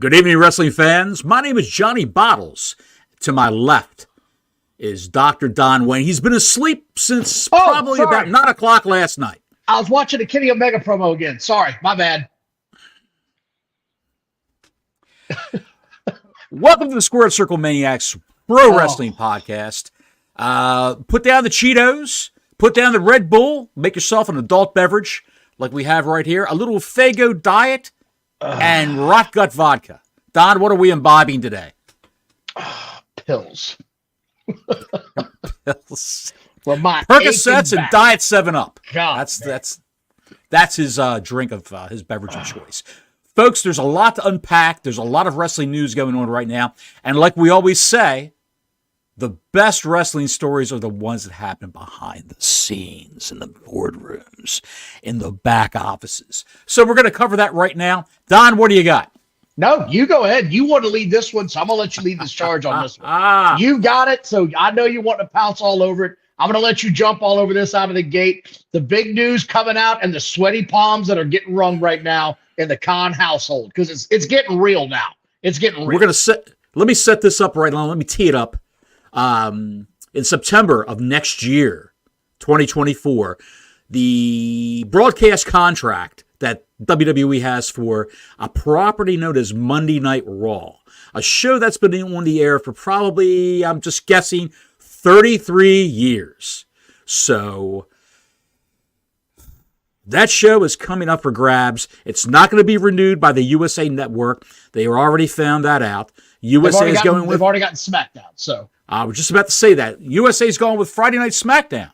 Good evening, wrestling fans. My name is Johnny Bottles. To my left is Dr. Don Wayne. He's been asleep since probably about 9 o'clock last night. I was watching the Kenny Omega promo again. Sorry, my bad. Welcome to the Squared Circle Maniacs Pro Wrestling Podcast. Put down the Cheetos, put down the Red Bull, make yourself an adult beverage like we have right here, a little Fago Diet, and Rot Gut Vodka. Don, what are we imbibing today? Pills. Pills. For my Percocets and Diet 7-Up. God, that's his drink of his beverage of choice. Folks, there's a lot to unpack. There's a lot of wrestling news going on right now. And like we always say, the best wrestling stories are the ones that happen behind the scenes, in the boardrooms, in the back offices. So we're going to cover that right now. Don, what do you got? No, you go ahead. You want to lead this one, so I'm going to let you lead this charge on this one. You got it, so I know you want to pounce all over it. I'm going to let you jump all over this out of the gate. The big news coming out and the sweaty palms that are getting wrung right now in the Khan household, because it's getting real now. It's getting real. Let me set this up right now. Let me tee it up. In September of next year, 2024, the broadcast contract that WWE has for a property known as Monday Night Raw, a show that's been on the air for probably, I'm just guessing, 33 years. So that show is coming up for grabs. It's not going to be renewed by the USA Network. They already found that out. They've already gotten SmackDown. So I was just about to say that USA's going with Friday Night SmackDown,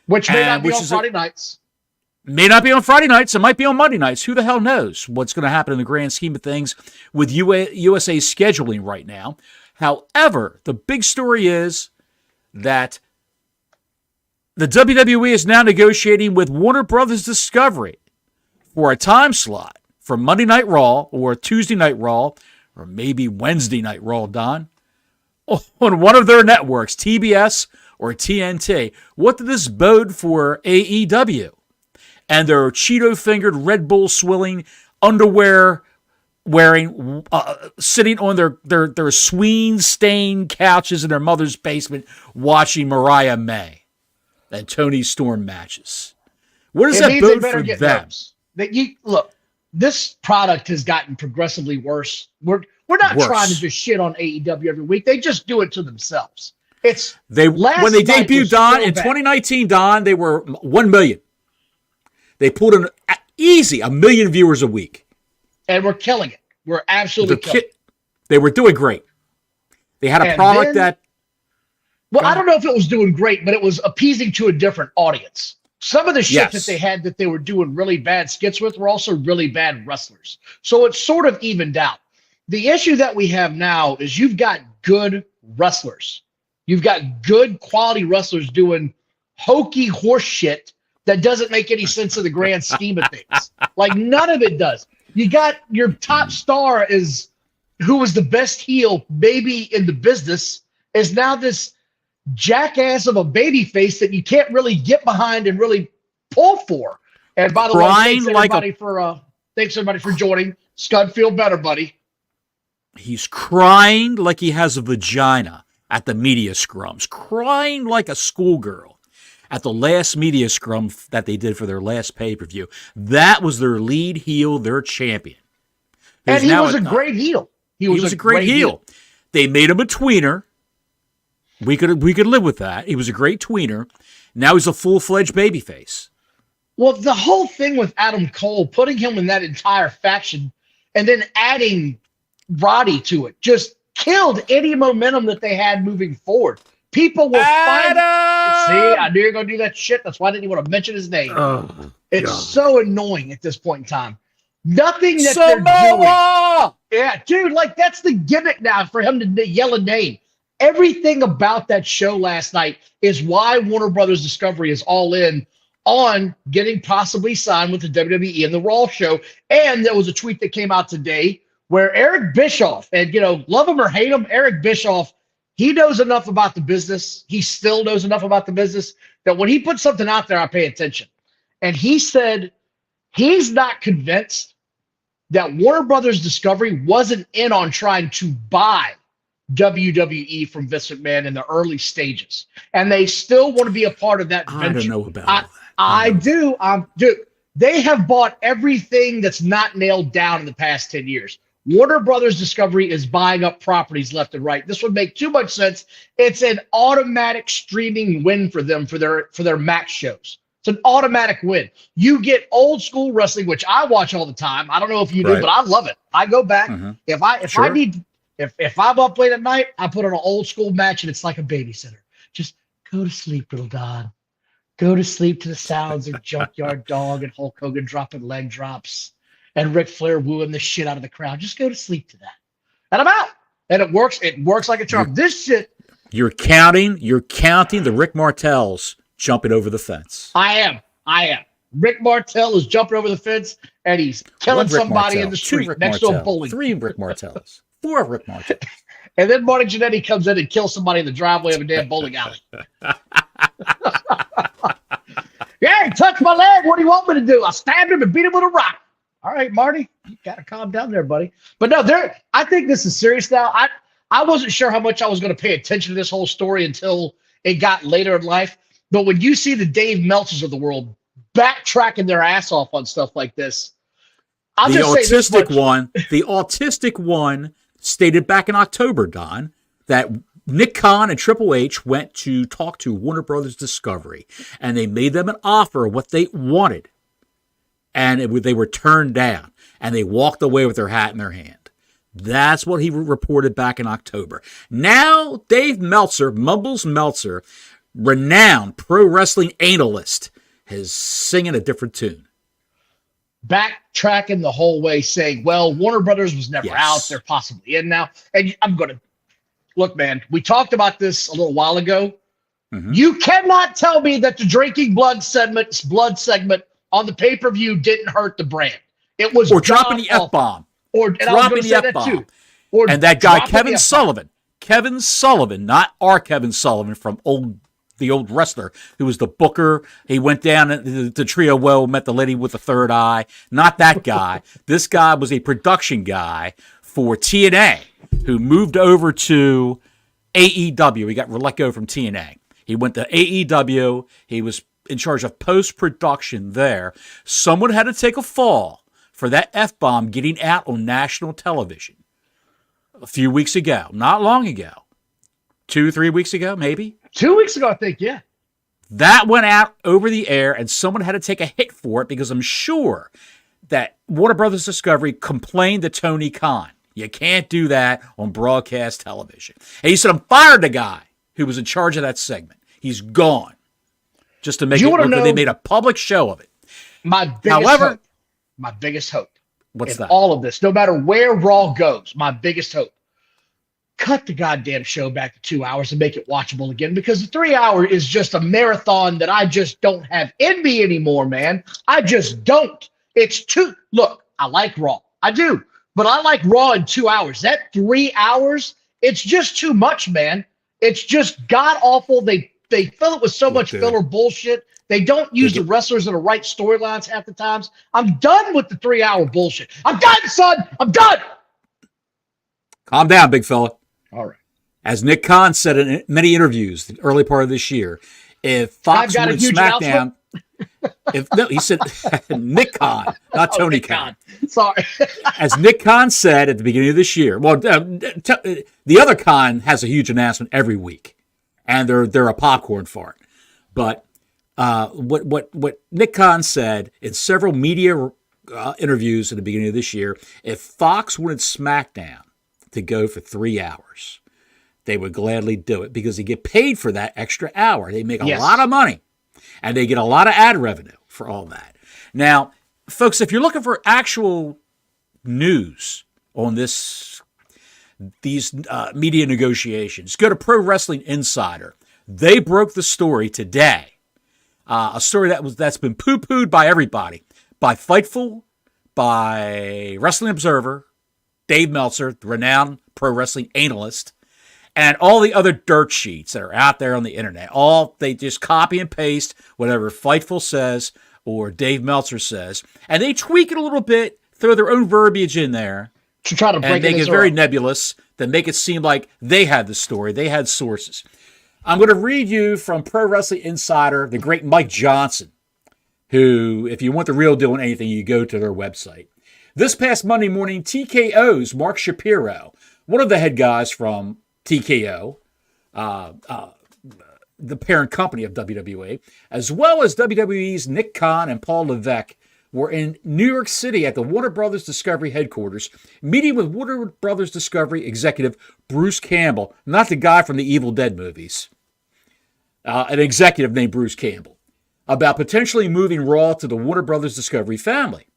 which may not be on Friday nights. May not be on Friday nights. It might be on Monday nights. Who the hell knows what's going to happen in the grand scheme of things with USA's scheduling right now. However, the big story is that the WWE is now negotiating with Warner Brothers Discovery for a time slot for Monday Night Raw or Tuesday Night Raw or maybe Wednesday Night Raw, Don, on one of their networks, TBS or TNT. What did this bode for AEW and their Cheeto-fingered, Red Bull swilling, underwear wearing, sitting on their sween-stained couches in their mother's basement watching Mariah May and Tony Storm matches? What does that bode for them? Look, this product has gotten progressively worse. We're not trying to just shit on AEW every week. They just do it to themselves. When they debuted, Don, in 2019, Don, they were 1 million. They pulled an easy 1 million viewers a week. And we're killing it. We're absolutely killing it. They were doing great. They had a product that... Well, I don't know if it was doing great, but it was appeasing to a different audience. Some of the shit that they had that they were doing really bad skits with were also really bad wrestlers. So it sort of evened out. The issue that we have now is you've got good wrestlers. You've got good quality wrestlers doing hokey horse shit that doesn't make any sense in the grand scheme of things. Like, none of it does. You got your top star who was the best heel maybe in the business, is now this jackass of a baby face that you can't really get behind and really pull for. And by the way, thanks everybody for joining. Scud, feel better, buddy. He's crying like he has a vagina at the media scrums, crying like a schoolgirl at the last media scrum that they did for their last pay-per-view. That was their lead heel, their champion. And he was a great heel. He was a great heel. They made him a tweener. We could live with that. He was a great tweener. Now he's a full-fledged babyface. Well, the whole thing with Adam Cole, putting him in that entire faction and then adding Roddy to it, just killed any momentum that they had moving forward. People were fine. See, I knew you were going to do that shit. That's why I didn't even want to mention his name. It's so annoying at this point in time. Nothing that they're doing. Yeah, dude, like that's the gimmick now for him to yell a name. Everything about that show last night is why Warner Brothers Discovery is all in on getting possibly signed with the WWE and the Raw show. And there was a tweet that came out today where Eric Bischoff, and love him or hate him, Eric Bischoff, he knows enough about the business. He still knows enough about the business that when he puts something out there, I pay attention. And he said he's not convinced that Warner Brothers Discovery wasn't in on trying to buy WWE from Vince McMahon in the early stages, and they still want to be a part of that venture. I don't know about all that. I do. Dude, they have bought everything that's not nailed down in the past 10 years. Warner Brothers Discovery is buying up properties left and right. This would make too much sense. It's an automatic streaming win for them for their match shows. It's an automatic win. You get old school wrestling, which I watch all the time. I don't know if you do, but I love it. I go back. If I'm up late at night, I put on an old school match, and it's like a babysitter. Just go to sleep, little Don. Go to sleep to the sounds of Junkyard Dog and Hulk Hogan dropping leg drops and Ric Flair wooing the shit out of the crowd. Just go to sleep to that. And I'm out. And it works. It works like a charm. This shit. You're counting the Rick Martels jumping over the fence. I am. Rick Martel is jumping over the fence, and he's killing somebody in the street next to a bowling. 3 Rick Martels. 4 Rick Martels. And then Marty Jannetty comes in and kills somebody in the driveway of a damn bowling alley. Yeah, he touched my leg. What do you want me to do? I stabbed him and beat him with a rock. All right, Marty, you got to calm down there, buddy. But no, I think this is serious now. I wasn't sure how much I was going to pay attention to this whole story until it got later in life. But when you see the Dave Meltzers of the world backtracking their ass off on stuff like this, the autistic one stated back in October, Don, that Nick Khan and Triple H went to talk to Warner Brothers Discovery, and they made them an offer of what they wanted, and they were turned down, and they walked away with their hat in their hand. That's what he reported back in October. Now, Dave Meltzer, Mumbles Meltzer, renowned pro wrestling analyst, is singing a different tune. Backtracking the whole way, saying, well, Warner Brothers was never out. They're possibly in now. And I'm going to look, man, we talked about this a little while ago. You cannot tell me that the drinking blood segment on the pay-per-view didn't hurt the brand. It was dropping the F-bomb. Dropping the F-bomb. And that guy, Kevin Sullivan, not our Kevin Sullivan from the old wrestler who was the booker. He went down to Trio Woe, met the lady with the third eye. Not that guy. This guy was a production guy for TNA who moved over to AEW. He got let go from TNA. He went to AEW. He was in charge of post-production there. Someone had to take a fall for that F-bomb getting out on national television a few weeks ago. Not long ago. 2-3 weeks ago, maybe? 2 weeks ago, I think, yeah. That went out over the air, and someone had to take a hit for it because I'm sure that Warner Brothers Discovery complained to Tony Khan. You can't do that on broadcast television. And he said, I'm fired the guy who was in charge of that segment. He's gone. Just to make it work. They made a public show of it. My biggest hope What's in that? all of this, no matter where Raw goes, my biggest hope, cut the goddamn show back to 2 hours and make it watchable again, because the 3 hour is just a marathon that I just don't have in me anymore, man. I just don't. It's too, look, I like Raw. I do. But I like Raw in 2 hours. That 3 hours, it's just too much, man. It's just god-awful. They fill it with so much filler bullshit. They don't use the wrestlers in the right storylines half the times. I'm done with the 3 hour bullshit. I'm done, son. I'm done. Calm down, big fella. All right. As Nick Khan said in many interviews the early part of this year, if Fox wanted SmackDown, he said Nick Khan, not Tony Khan. Sorry. As Nick Khan said at the beginning of this year, well, the other Khan has a huge announcement every week, and they're a popcorn fart. But what Nick Khan said in several media interviews at the beginning of this year, if Fox wanted SmackDown to go for 3 hours, they would gladly do it because they get paid for that extra hour. They make a lot of money, and they get a lot of ad revenue for all that. Now, folks, if you're looking for actual news on these media negotiations, go to Pro Wrestling Insider. They broke the story today, a story that's been poo-pooed by everybody, by Fightful, by Wrestling Observer, Dave Meltzer, the renowned pro wrestling analyst, and all the other dirt sheets that are out there on the internet. They just copy and paste whatever Fightful says or Dave Meltzer says, and they tweak it a little bit, throw their own verbiage in there to try to break and make it very nebulous, then make it seem like they had the story, they had sources. I'm going to read you from Pro Wrestling Insider, the great Mike Johnson, who, if you want the real deal on anything, you go to their website. This past Monday morning, TKO's Mark Shapiro, one of the head guys from TKO, the parent company of WWE, as well as WWE's Nick Khan and Paul Levesque, were in New York City at the Warner Brothers Discovery headquarters, meeting with Warner Brothers Discovery executive Bruce Campbell, not the guy from the Evil Dead movies, an executive named Bruce Campbell, about potentially moving Raw to the Warner Brothers Discovery family.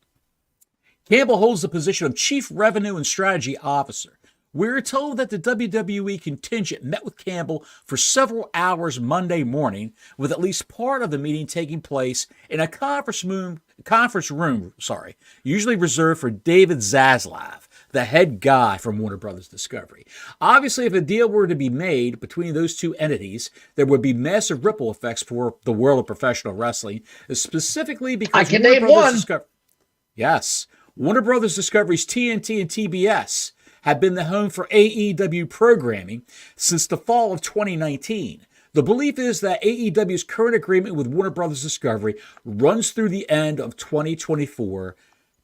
Campbell holds the position of Chief Revenue and Strategy Officer. We're told that the WWE contingent met with Campbell for several hours Monday morning, with at least part of the meeting taking place in a conference room, usually reserved for David Zaslav, the head guy from Warner Brothers Discovery. Obviously, if a deal were to be made between those two entities, there would be massive ripple effects for the world of professional wrestling, specifically because I can name one. Yes. Warner Brothers Discovery's TNT and TBS have been the home for AEW programming since the fall of 2019. The belief is that AEW's current agreement with Warner Brothers Discovery runs through the end of 2024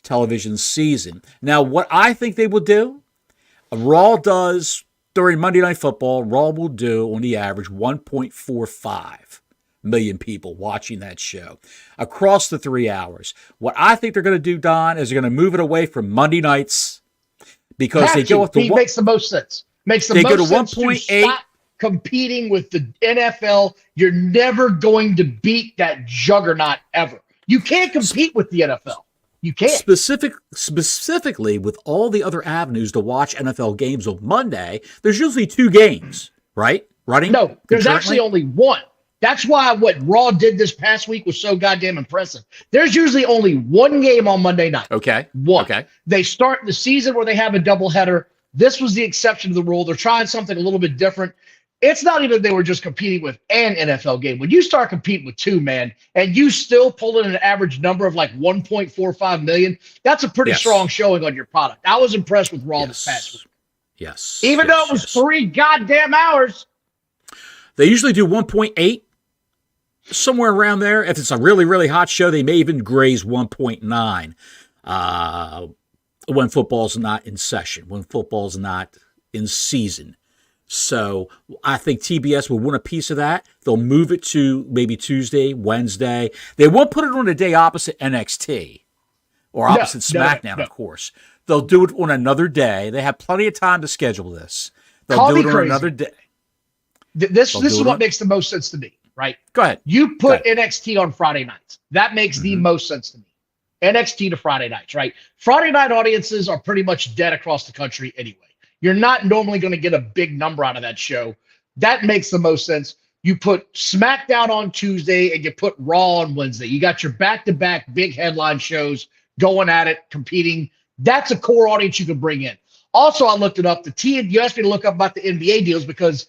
television season. Now, what I think they will do, Raw does during Monday Night Football, Raw will do on the average 1.45 million people watching that show across the 3 hours. What I think they're going to do, Don, is they're going to move it away from Monday nights because they go with the makes the most sense. Makes the they most go to sense 1.8. to stop competing with the NFL. You're never going to beat that juggernaut ever. You can't compete with the NFL. You can't. Specifically with all the other avenues to watch NFL games on Monday, there's usually 2 games, right? Running? No, there's actually only one. That's why what Raw did this past week was so goddamn impressive. There's usually only one game on Monday night. Okay. One. Okay. They start the season where they have a doubleheader. This was the exception to the rule. They're trying something a little bit different. It's not even they were just competing with an NFL game. When you start competing with 2, man, and you still pull in an average number of like 1.45 million, that's a pretty strong showing on your product. I was impressed with Raw this past week. Yes. Even though it was 3 goddamn hours. They usually do 1.8. Somewhere around there. If it's a really, really hot show, they may even graze 1.9 when football's not in session, when football's not in season. So I think TBS will want a piece of that. They'll move it to maybe Tuesday, Wednesday. They won't put it on a day opposite NXT or opposite SmackDown, of course. They'll do it on another day. They have plenty of time to schedule this. They'll do it on another day. This is what makes the most sense to me. Right? Go ahead. You put NXT on Friday nights. That makes the most sense to me. NXT to Friday nights, right? Friday night audiences are pretty much dead across the country anyway. You're not normally going to get a big number out of that show. That makes the most sense. You put SmackDown on Tuesday and you put Raw on Wednesday. You got your back-to-back big headline shows going at it, competing. That's a core audience you can bring in. Also, I looked it up. You asked me to look up about the NBA deals because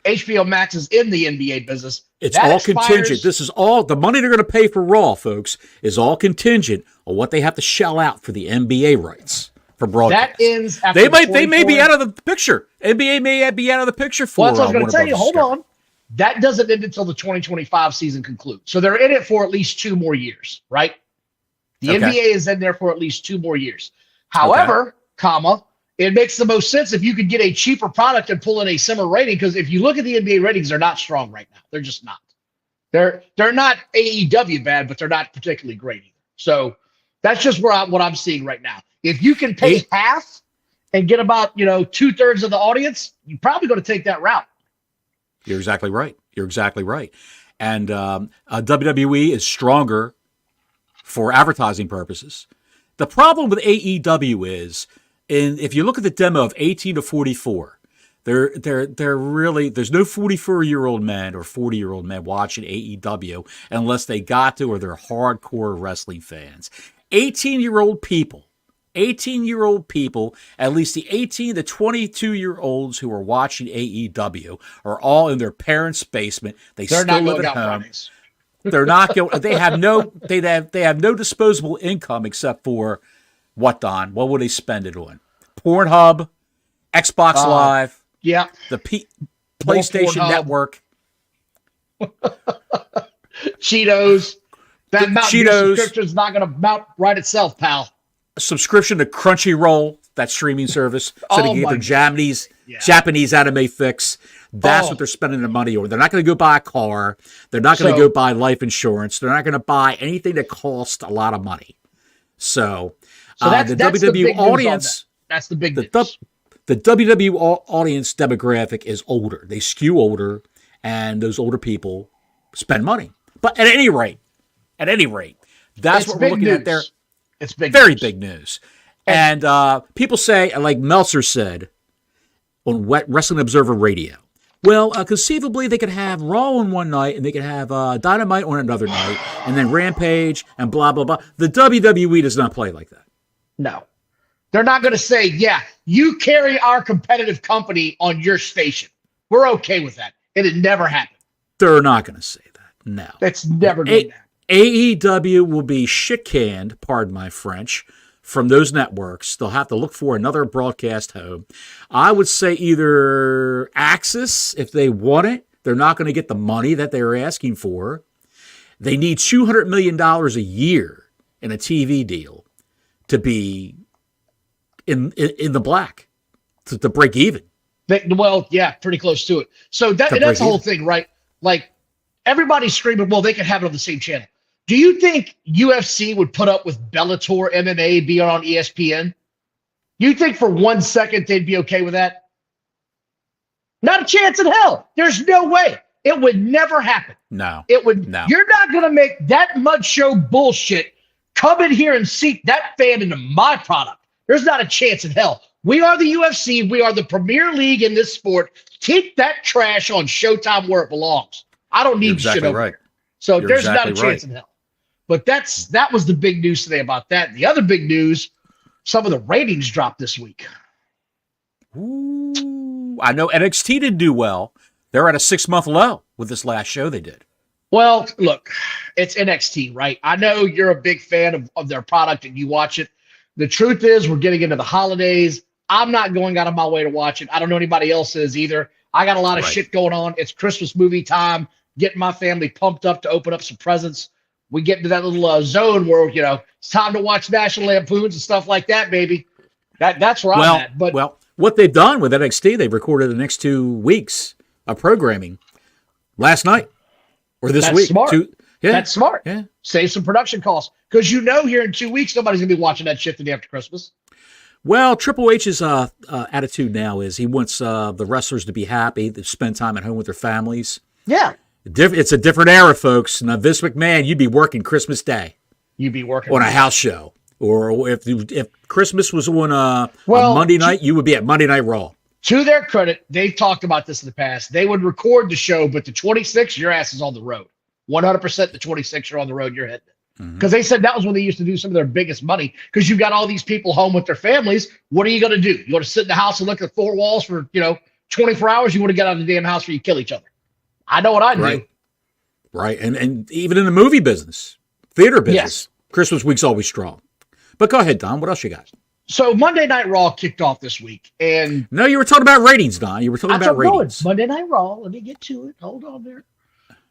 HBO Max is in the NBA business. It's all contingent. This is all the money they're going to pay for Raw, folks, is all contingent on what they have to shell out for the NBA rights for broadcast. That ends after they may be out of the picture. NBA may be out of the picture for. Well, that's what I was going to tell you. Hold on. That doesn't end until the 2025 season concludes. So they're in it for at least 2 more years, right? The NBA is in there for at least 2 more years. However, it makes the most sense if you could get a cheaper product and pull in a similar rating, because if you look at the NBA ratings, they're not strong right now. They're just not. They're not AEW bad, but they're not particularly great either. So that's just what I'm seeing right now. If you can pay half and get about 2/3 of the audience, you're probably going to take that route. You're exactly right. And WWE is stronger for advertising purposes. The problem with AEW is, and if you look at the demo of 18 to 44, they're really, there's no 44-year-old men or 40-year-old men watching AEW unless they got to or they're hardcore wrestling fans. 18-year-old people, at least the 18 to 22-year-olds who are watching AEW are all in their parents' basement. They're still not live going at out home. Fridays. They're not going. They have no disposable income except for What, Don? What would they spend it on? Pornhub, Xbox Live, Yeah. the PlayStation Pornhub. Network, Cheetos. That Mountain Dew Cheetos. subscription's not going to mount right itself, pal. a subscription to Crunchyroll, that streaming service, so they Oh can get my their Japanese Yeah. Japanese anime fix. That's Oh. what they're spending their money on. They're not going to go buy a car. They're not going to So- go buy life insurance. They're not going to buy anything that costs a lot of money. So, That's the the WWE big news on audience, that. That's the big the, news. the WWE audience demographic is older. They skew older, and those older people spend money. But at any rate, that's It's what we're big looking news. at there. It's big Very news. big news. And people say, like Meltzer said on Wrestling Observer Radio, well, conceivably they could have Raw on one night and they could have Dynamite on another night and then Rampage and blah, blah, blah. The WWE does not play like that. No. They're not going to say, yeah, you carry our competitive company on your station. We're okay with that. It never happened. They're not going to say that. No. That's never going to happen. AEW will be shit-canned, pardon my French, from those networks. They'll have to look for another broadcast home. I would say either Axis, if they want it. They're not going to get the money that they're asking for. They need $200 million a year in a TV deal to be in the black, to break even. Well, yeah, pretty close to it. So that's the whole thing, right? Like, everybody's screaming, well, they could have it on the same channel. Do you think UFC would put up with Bellator MMA being on ESPN? You think for 1 second they'd be okay with that? Not a chance in hell. There's no way. It would never happen. No. It would. No. You're not going to make that mud show bullshit come in here and seat that fan into my product. There's not a chance in hell. We are the UFC. We are the premier league in this sport. Keep that trash on Showtime where it belongs. I don't need You're exactly shit over right. there. So You're there's exactly not a chance in hell. But that was the big news today about that. And the other big news, some of the ratings dropped this week. Ooh, I know NXT didn't do well. They're at a 6-month low with this last show they did. Well, look, it's NXT, right? I know you're a big fan of their product and you watch it. The truth is we're getting into the holidays. I'm not going out of my way to watch it. I don't know anybody else is either. I got a lot of shit going on. It's Christmas movie time, getting my family pumped up to open up some presents. We get into that little zone where, it's time to watch National Lampoons and stuff like that, baby. That's where I'm at. But what they've done with NXT, they've recorded the next 2 weeks of programming last night or this week. Smart. Yeah. That's smart. Yeah. Save some production costs. Because here in 2 weeks, nobody's going to be watching that shit the day after Christmas. Well, Triple H's attitude now is he wants the wrestlers to be happy, to spend time at home with their families. Yeah. It's a different era, folks. Now, Vince McMahon, you'd be working Christmas Day. You'd be working on a house show. Or if Christmas was on a Monday night, you would be at Monday Night Raw. To their credit, they've talked about this in the past. They would record the show, but the 26th, your ass is on the road. 100% the 26th, you're on the road, you're heading. Because they said that was when they used to do some of their biggest money. Because you've got all these people home with their families. What are you going to do? You want to sit in the house and look at 4 walls for 24 hours? You want to get out of the damn house where you kill each other? I know what I do. Right. And even in the movie business, theater business, Christmas week's always strong. But go ahead, Don. What else you got? So Monday Night Raw kicked off this week. And no, you were talking about ratings, Don. You were talking about ratings. Monday Night Raw. Let me get to it. Hold on there.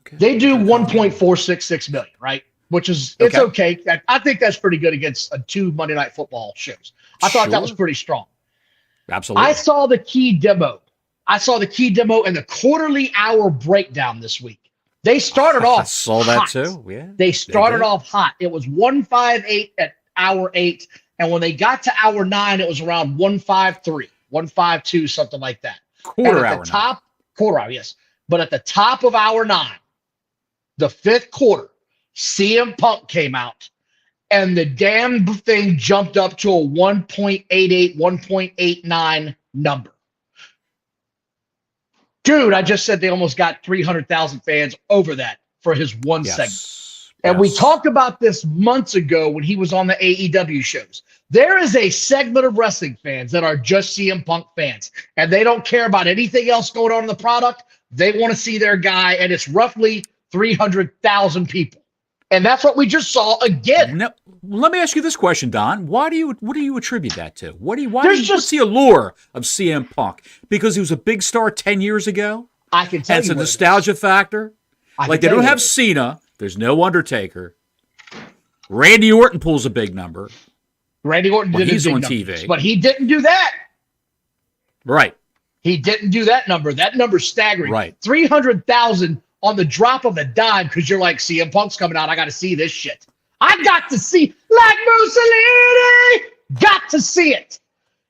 Okay. They do 1.466 million, right? Which is, it's okay. I think that's pretty good against 2 Monday Night Football shows. I thought that was pretty strong. Absolutely. I saw the key demo. and the quarterly hour breakdown this week. They started off. I saw that too. Yeah. They started off hot. It was 158 at hour 8. And when they got to hour 9, it was around 153, 152, something like that. Quarter hour. Quarter hour, yes. But at the top of hour 9, the 5th quarter, CM Punk came out, and the damn thing jumped up to a 1.88, 1.89 number. Dude, I just said they almost got 300,000 fans over that for his one segment. And we talked about this months ago when he was on the AEW shows. There is a segment of wrestling fans that are just CM Punk fans, and they don't care about anything else going on in the product. They want to see their guy, and it's roughly 300,000 people. And that's what we just saw again. Now, let me ask you this question, Don. What do you attribute that to? What's the allure of CM Punk? Because he was a big star 10 years ago? I can tell you. It's a nostalgia factor. Like, they don't have Cena. There's no Undertaker. Randy Orton pulls a big number. Randy Orton did he's a big on number, TV. but he didn't do that. Right. He didn't do that number. That number's staggering. Right. 300,000 on the drop of a dime because you're like, CM Punk's coming out. I got to see this shit. I got to see, like Mussolini, got to see it.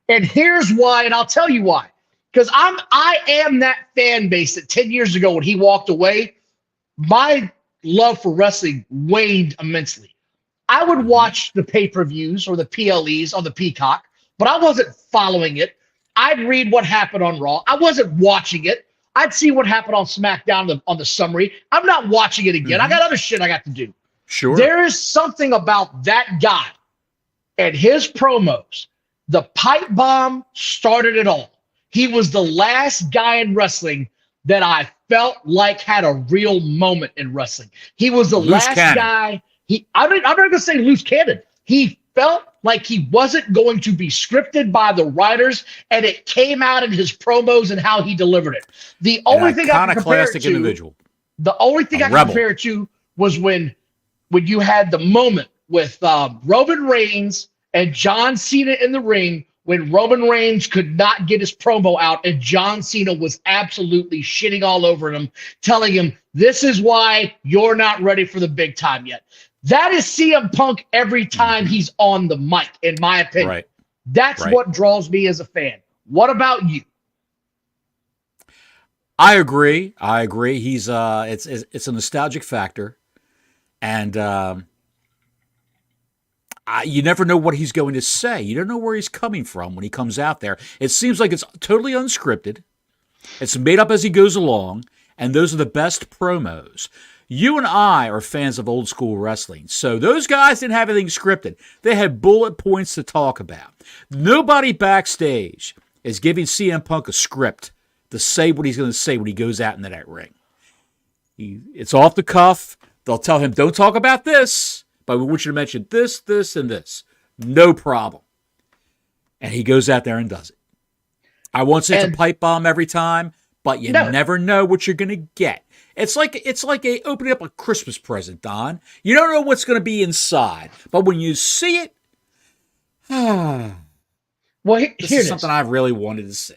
And here's why, and I'll tell you why. Because I am that fan base that 10 years ago when he walked away, my love for wrestling waned immensely. I would watch the pay-per-views or the PLEs on the Peacock, but I wasn't following it. I'd read what happened on Raw. I wasn't watching it. I'd see what happened on SmackDown on the summary. I'm not watching it again. I got other shit I got to do. Sure. There is something about that guy and his promos. The pipe bomb started it all. He was the last guy in wrestling that I felt like had a real moment in wrestling. He was the last guy. I'm not going to say loose cannon. He felt like he wasn't going to be scripted by the writers, and it came out in his promos and how he delivered it. The only thing I can compare it to, individual. The only thing I can compare it to was when you had the moment with Roman Reigns and John Cena in the ring, when Roman Reigns could not get his promo out and John Cena was absolutely shitting all over him, telling him, this is why you're not ready for the big time yet. That is CM Punk every time he's on the mic, in my opinion. Right. That's what draws me as a fan. What about you? I agree. He's it's a nostalgic factor, and you never know what he's going to say. You don't know where he's coming from when he comes out there. It seems like it's totally unscripted. It's made up as he goes along, and those are the best promos. You and I are fans of old school wrestling, so those guys didn't have anything scripted. They had bullet points to talk about. Nobody backstage is giving CM Punk a script to say what he's going to say when he goes out into that ring. It's off the cuff. They'll tell him, don't talk about this, but we want you to mention this, this, and this. No problem. And he goes out there and does it. I won't say it's a pipe bomb every time, but you never know what you're going to get. It's like opening up a Christmas present, Don. You don't know what's going to be inside, but when you see it, this is something I really wanted to see.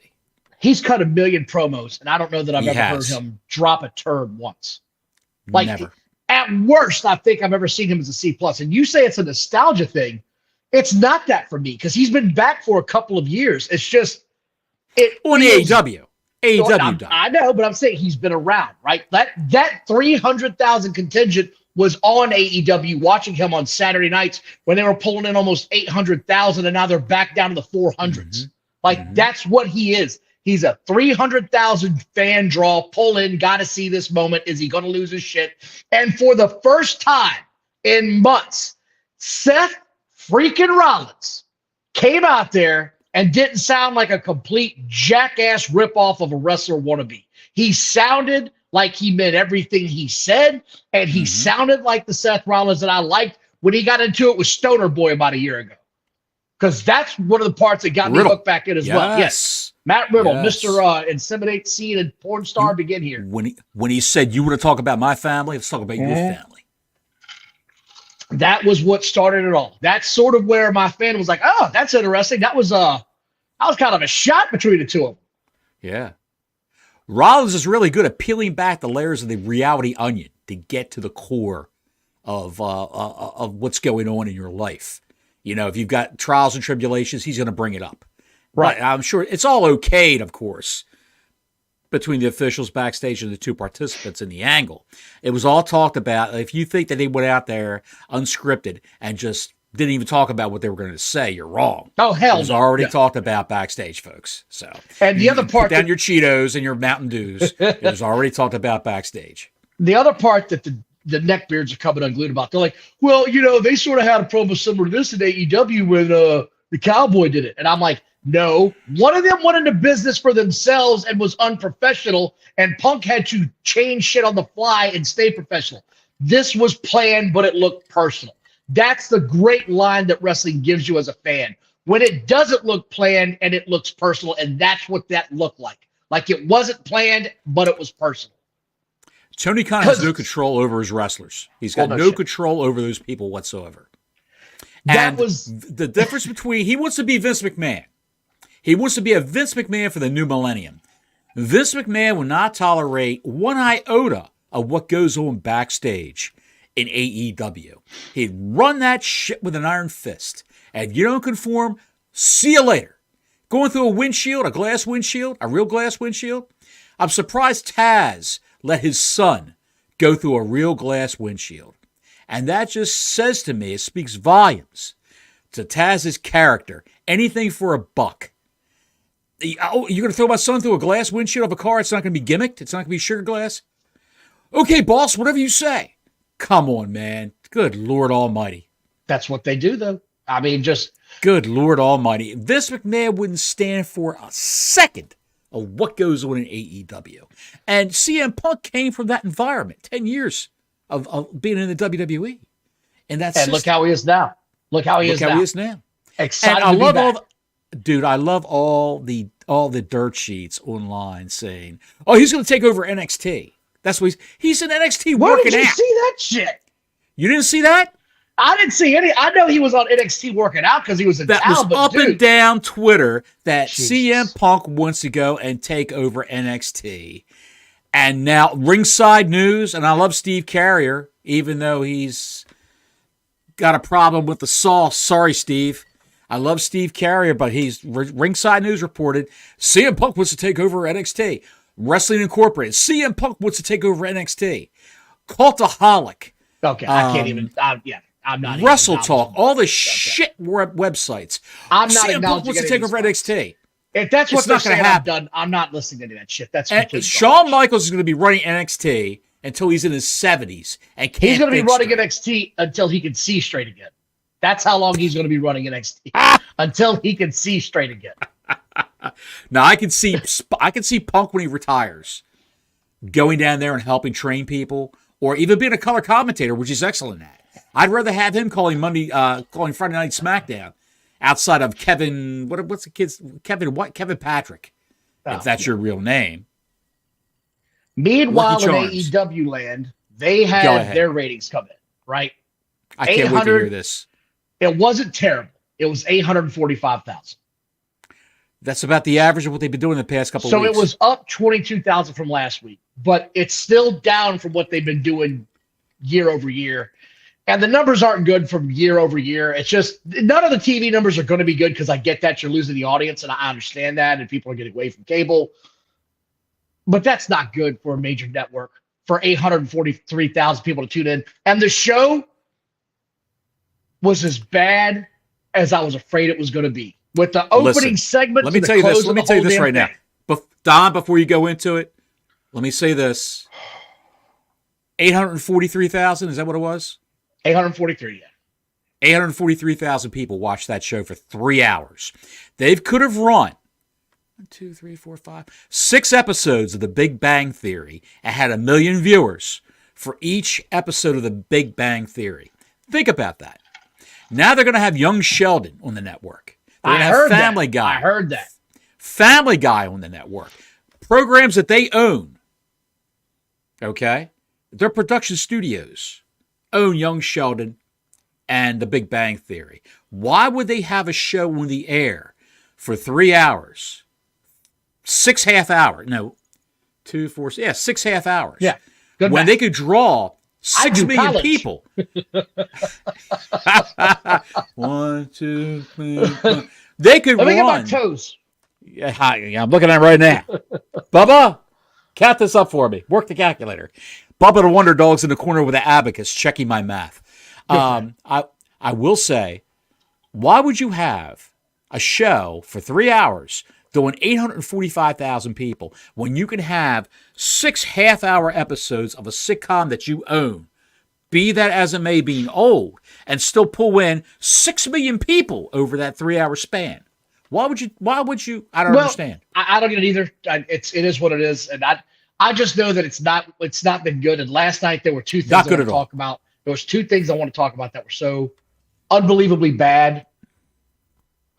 He's cut a million promos, and I don't know that I've ever heard him drop a turd once. Like, never. At worst, I think I've ever seen him as a C+. And you say it's a nostalgia thing. It's not that for me, because he's been back for a couple of years. It's just on AEW. AEW. I know, but I'm saying he's been around, right? That 300,000 contingent was on AEW watching him on Saturday nights when they were pulling in almost 800,000, and now they're back down to the 400s. That's what he is. He's a 300,000 fan draw, pull in, got to see this moment. Is he going to lose his shit? And for the first time in months, Seth freaking Rollins came out there and didn't sound like a complete jackass ripoff of a wrestler wannabe. He sounded like he meant everything he said, and he sounded like the Seth Rollins that I liked when he got into it with Stoner Boy about a year ago. Because that's one of the parts that got me hooked back in as well. Yes. Matt Riddle, Mr. Inseminate Scene and Porn Star, begin here. When he said, you want to talk about my family, let's talk about your family. That was what started it all. That's sort of where my fan was like, oh, that's interesting. That was kind of a shot between the two of them. Yeah. Rollins is really good at peeling back the layers of the reality onion to get to the core of what's going on in your life. You know, if you've got trials and tribulations, he's going to bring it up. Right. But I'm sure it's all okayed, of course, between the officials backstage and the two participants in the angle. It was all talked about. If you think that they went out there unscripted and just didn't even talk about what they were going to say, you're wrong. Oh, hell. It was already talked about backstage, folks. So, and the other part, put down your Cheetos and your Mountain Dews. It was already talked about backstage. The other part that the neckbeards are coming unglued about, they're like, well, you know, they sort of had a promo similar to this in AEW when the Cowboy did it. And I'm like, no, one of them went into business for themselves and was unprofessional, and Punk had to change shit on the fly and stay professional. This was planned, but it looked personal. That's the great line that wrestling gives you as a fan. When it doesn't look planned and it looks personal, and that's what that looked like. Like it wasn't planned, but it was personal. Tony Khan has no control over his wrestlers. He's got no control over those people whatsoever. And that was the difference between, he wants to be Vince McMahon. He wants to be a Vince McMahon for the new millennium. Vince McMahon will not tolerate one iota of what goes on backstage in AEW. He'd run that shit with an iron fist. And if you don't conform, see you later. Going through a windshield, a glass windshield, a real glass windshield. I'm surprised Taz let his son go through a real glass windshield. And that just says to me, it speaks volumes to Taz's character. Anything for a buck. Oh, you're going to throw my son through a glass windshield of a car? It's not going to be gimmicked? It's not going to be sugar glass? Okay, boss, whatever you say. Come on, man. Good Lord Almighty. That's what they do, though. I mean, just... Good Lord Almighty. Vince McMahon wouldn't stand for a second of what goes on in AEW. And CM Punk came from that environment. 10 years of being in the WWE. And look how he is now. Look how he is now. Excited and to be back. Dude, I love all the dirt sheets online saying, "Oh, he's going to take over NXT." That's what he's in NXT Where working out. did you see that shit? You didn't see that? I didn't see any. I know he was on NXT working out because he was in that town. Was up and down Twitter that Jesus. CM Punk wants to go and take over NXT. And now Ringside News, and I love Steve Carrier, even though he's got a problem with the sauce. Sorry, Steve. I love Steve Carrier, but Ringside News reported CM Punk wants to take over NXT. Wrestling Incorporated. CM Punk wants to take over NXT. Cultaholic. Okay, I can't even. I'm not. Wrestle Talk. All the shit websites. I'm not. CM Punk wants to take over NXT. If that's what they're saying, happen. I'm not listening to any of that shit. That's Shawn Michaels is going to be running NXT until he's in his 70s and can't. He's going to be running straight. NXT until he can see straight again. That's how long he's going to be running NXT until he can see straight again. Now I can see Punk when he retires, going down there and helping train people, or even being a color commentator, which he's excellent at. I'd rather have him calling Friday Night SmackDown outside of Kevin. What's the kid's Kevin Patrick, if that's your real name. Meanwhile, in AEW land, they had their ratings come in, right? I can't wait to hear this. It wasn't terrible. It was 845,000. That's about the average of what they've been doing the past couple of weeks. So it was up 22,000 from last week, but it's still down from what they've been doing year over year. And the numbers aren't good from year over year. It's just none of the TV numbers are going to be good because I get that you're losing the audience, and I understand that, and people are getting away from cable. But that's not good for a major network for 843,000 people to tune in. And the show was as bad as I was afraid it was going to be. With the opening segment, let me tell you this. Let me tell you this right now, Don. Before you go into it, let me say this: 843,000. Is that what it was? 843. Yeah. 843,000 people watched that show for 3 hours. They could have run 1, 2, 3, 4, 5, 6 episodes of The Big Bang Theory and had 1 million viewers for each episode of The Big Bang Theory. Think about that. Now they're going to have Young Sheldon on the network. They're going to have Family Guy. I heard that. Family Guy on the network. Programs that they own. Okay? Their production studios own Young Sheldon and The Big Bang Theory. Why would they have a show on the air for 3 hours? 6 half hours. No, 2, 4, 6 half hours. Yeah. Good when math. They could draw 6 million people. 1, 2, 3, 4. They could run. Let me get my toes. Yeah, I'm looking at it right now. Bubba, count this up for me. Work the calculator. Bubba the Wonder Dog's in the corner with an abacus checking my math. I will say, why would you have a show for 3 hours doing 845,000 people when you can have 6 half-hour episodes of a sitcom that you own, be that as it may, being old, and still pull in 6 million people over that 3 hour span? Why would you? I don't understand. I don't get it either. It is what it is. And I just know that it's not been good. And last night there were two things Not I good want at to all. talk about. There was two things I want to talk about that were so unbelievably bad.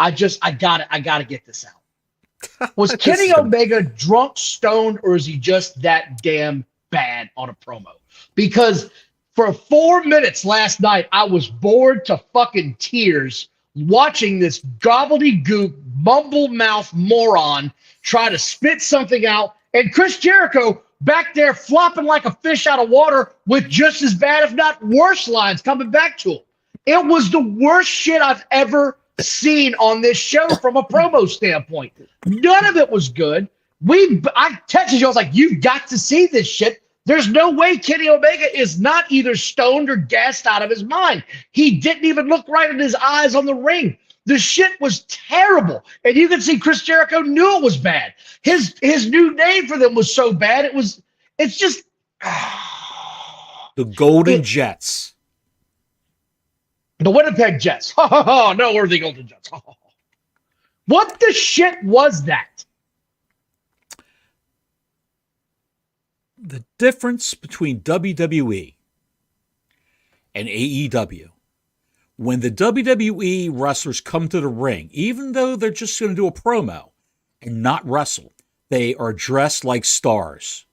I gotta get this out. Was This Kenny is gonna- Omega drunk, stoned, or is he just that damn bad on a promo? Because for 4 minutes last night, I was bored to fucking tears watching this gobbledygook, mumble mouth moron try to spit something out, and Chris Jericho back there flopping like a fish out of water with just as bad, if not worse, lines coming back to him. It was the worst shit I've ever seen on this show from a promo standpoint. None of it was good. I texted you, I was like, you've got to see this shit. There's no way Kenny Omega is not either stoned or gassed out of his mind. He didn't even look right in his eyes on the ring. The shit was terrible. And you can see Chris Jericho knew it was bad. His new name for them was so bad. It's just the Golden Jets. The Winnipeg Jets. No, we're the Golden Jets. What the shit was that? The difference between WWE and AEW, when the WWE wrestlers come to the ring, even though they're just going to do a promo and not wrestle, they are dressed like stars.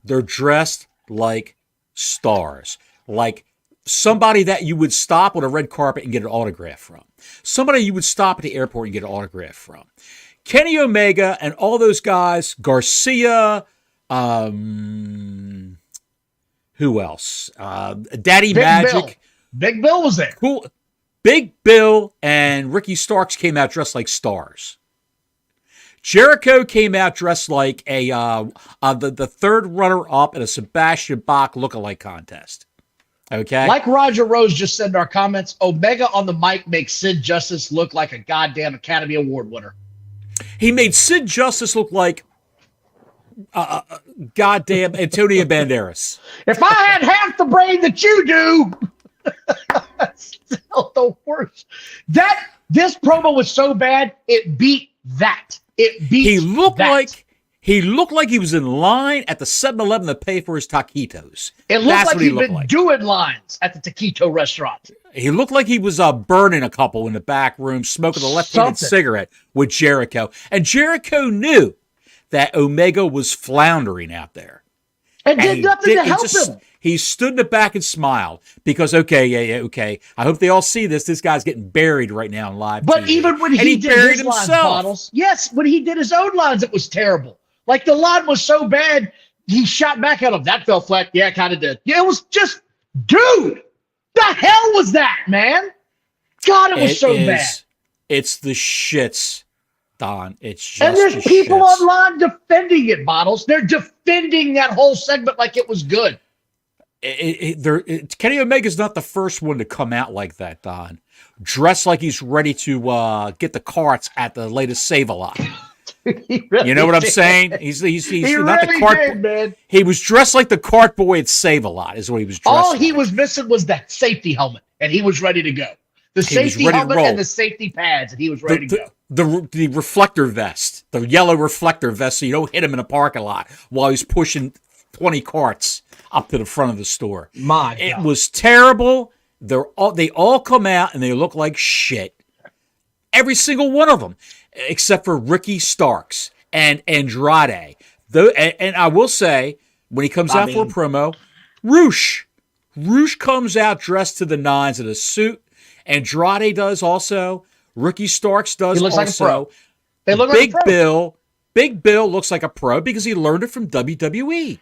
They're dressed like stars. Like somebody that you would stop on a red carpet and get an autograph from. Somebody you would stop at the airport and get an autograph from. Kenny Omega and all those guys, Garcia, who else? Daddy Big Magic. Bill. Big Bill was there. Cool. Big Bill and Ricky Starks came out dressed like stars. Jericho came out dressed like the third runner-up in a Sebastian Bach lookalike contest. Okay? Like Roger Rose just said in our comments, Omega on the mic makes Sid Justice look like a goddamn Academy Award winner. He made Sid Justice look like goddamn Antonio Banderas. If I had half the brain that you do, still the worst. This promo was so bad, it beat that. It beat He looked that. like he was in line at the 7-Eleven to pay for his taquitos. It looked That's like what he he'd looked been like. doing lines at the taquito restaurant. He looked like he was burning a couple in the back room, smoking a left-handed Something. cigarette with Jericho. And Jericho knew that Omega was floundering out there. And did nothing to help him. He stood in the back and smiled because, okay. I hope they all see this. This guy's getting buried right now in live But TV. even when And he did buried his lines, himself. Bottles, yes, when he did his own lines, it was terrible. Like the line was so bad, he shot back at him. That fell flat. Yeah, kind of did. Yeah, it was just, dude, the hell was that, man? God, it was so bad. It's the shits, Don. It's just And there's the people shits. online defending it, Bottles. They're defending that whole segment like it was good. Kenny Omega's not the first one to come out like that, Don. Dressed like he's ready to get the carts at the latest Save-A-Lot. Really You know what I'm did. saying? He's He not really the cart. did, man. He was dressed like the cart boy at Save-A-Lot is what he was dressed All like. he was missing was that safety helmet, and he was ready to go. The He was safety ready to helmet roll. and the safety pads, and he was ready to go. The reflector vest, the yellow reflector vest, so you don't hit him in a parking lot while he's pushing 20 carts up to the front of the store. My It God. was terrible. They all come out and they look like shit. Every single one of them, except for Ricky Starks and Andrade. And I will say, when he comes out for a promo, Roosh comes out dressed to the nines in a suit. Andrade does also. Ricky Starks does He looks also. like a pro. They look Big like a pro. Big Bill looks like a pro because he learned it from WWE.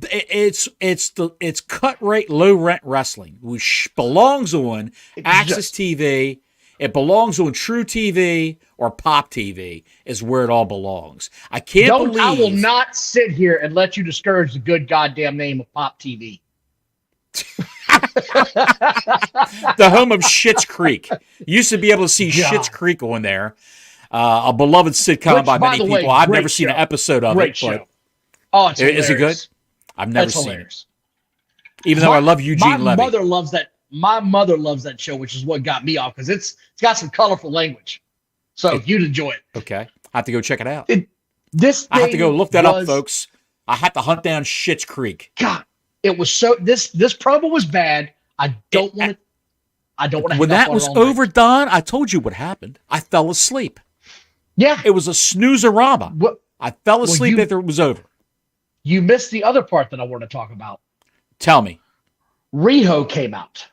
It's cut rate, low rent wrestling, which belongs on Access TV. It belongs on True TV or Pop TV is where it all belongs. I can't believe I will not sit here and let you discourage the good goddamn name of Pop TV. the home of Schitt's Creek. You used to be able to see God. Schitt's Creek on there. A beloved sitcom Which, by by many the people. way, I've great never seen an show. episode of Great it, show. but Oh, it's is it good? hilarious. I've never It's seen hilarious. it. Even though I love Eugene My Levy. mother loves that. My mother loves that show, which is what got me off because it's got some colorful language. So you'd enjoy it. Okay. I have to go check it out. This I have to go thing look that up, was- folks. I had to hunt down Schitt's Creek. God, it was so. This promo was bad. I don't want to. I don't want to. When that was overdone, I told you what happened. I fell asleep. Yeah, It was a snoozerama. Well, I fell asleep after it was over. you missed the other part that I want to talk about. Tell me. Riho came out.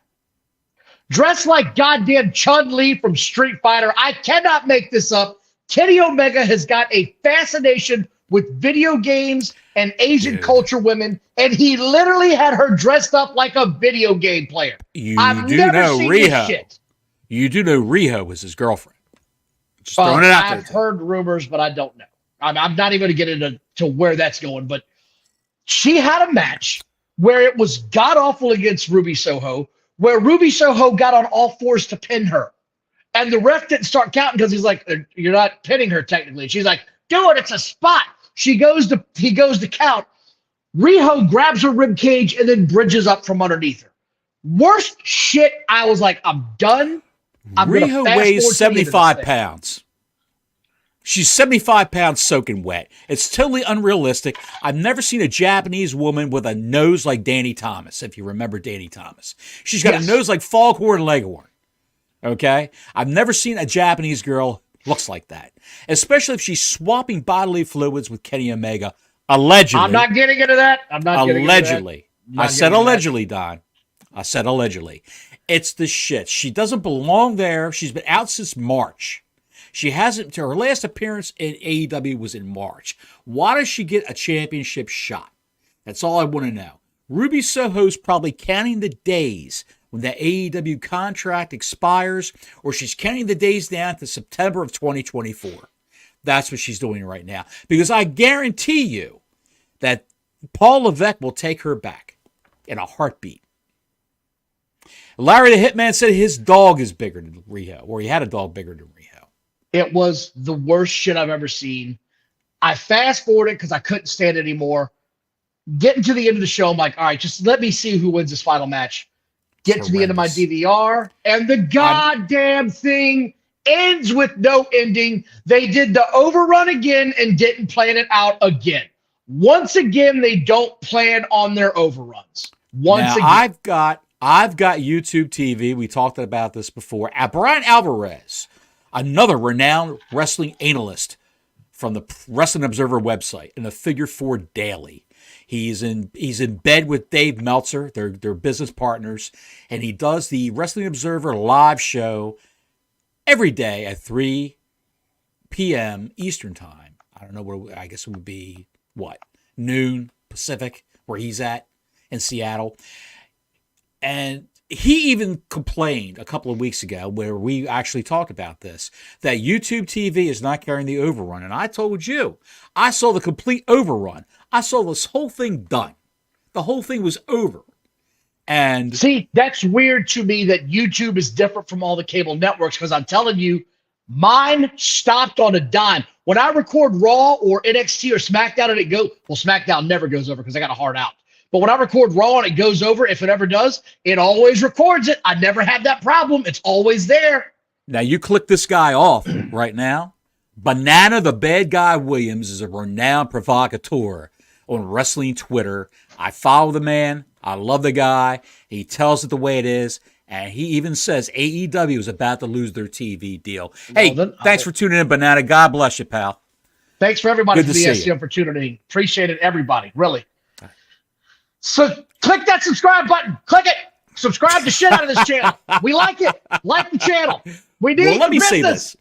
Dressed like goddamn Chun-Li from Street Fighter. I cannot make this up. Kenny Omega has got a fascination with video games and Asian culture women, and he literally had her dressed up like a video game player. I've never seen this shit. You do know Riho was his girlfriend. Just throwing it out there. I've heard rumors, but I don't know. I'm not even going to get into where that's going, but she had a match where it was god-awful against Ruby Soho, where Ruby Soho got on all fours to pin her. And the ref didn't start counting because he's like, you're not pinning her technically. She's like, do it, it's a spot. He goes to count. Riho grabs her rib cage and then bridges up from underneath her. Worst shit. I was like, I'm done. Riho weighs 75 pounds. She's 75 pounds soaking wet. It's totally unrealistic. I've never seen a Japanese woman with a nose like Danny Thomas, if you remember Danny Thomas. She's got a nose like Foghorn Leghorn. Okay? I've never seen a Japanese girl looks like that. Especially if she's swapping bodily fluids with Kenny Omega. Allegedly. I'm not getting into that. Allegedly. I said allegedly, Don. I said allegedly. It's the shit. She doesn't belong there. She's been out since March. She hasn't, her last appearance in AEW was in March. Why does she get a championship shot? That's all I want to know. Ruby Soho's probably counting the days when the AEW contract expires, or she's counting the days down to September of 2024. That's what she's doing right now. Because I guarantee you that Paul Levesque will take her back in a heartbeat. Larry the Hitman said his dog is bigger than Riho, or he had a dog bigger than Riho. It was the worst shit I've ever seen. I fast forwarded because I couldn't stand it anymore. Getting to the end of the show, I'm like, all right, just let me see who wins this final match. Get to the end of my DVR, and the goddamn thing ends with no ending. They did the overrun again and didn't plan it out again. Once again, they don't plan on their overruns. Once again. I've got YouTube TV. We talked about this before. Brian Alvarez, another renowned wrestling analyst from the Wrestling Observer website and the Figure 4 Daily. He's in bed with Dave Meltzer. They're business partners, and he does the Wrestling Observer live show every day at 3 p.m. Eastern time. I don't know what, I guess it would be noon Pacific where he's at in Seattle. And he even complained a couple of weeks ago, where we actually talked about this, that YouTube TV is not carrying the overrun. And I told you, I saw the complete overrun. I saw this whole thing done. The whole thing was over. And see, that's weird to me that YouTube is different from all the cable networks, because I'm telling you, mine stopped on a dime. When I record Raw or NXT or SmackDown and it goes, well, SmackDown never goes over because I got a hard out. But when I record Raw and it goes over, if it ever does, it always records it. I never had that problem. It's always there. Now, you click this guy off right now. Banana the Bad Guy Williams is a renowned provocateur on wrestling Twitter. I follow the man. I love the guy. He tells it the way it is. And he even says AEW is about to lose their TV deal. Hey, thanks for tuning in, Banana. God bless you, pal. Thanks for everybody Good for to the see SCM opportunity. Appreciate it, everybody. Really. So click that subscribe button. Click it. Subscribe the shit out of this channel. We like it. Like the channel. We need let me say this.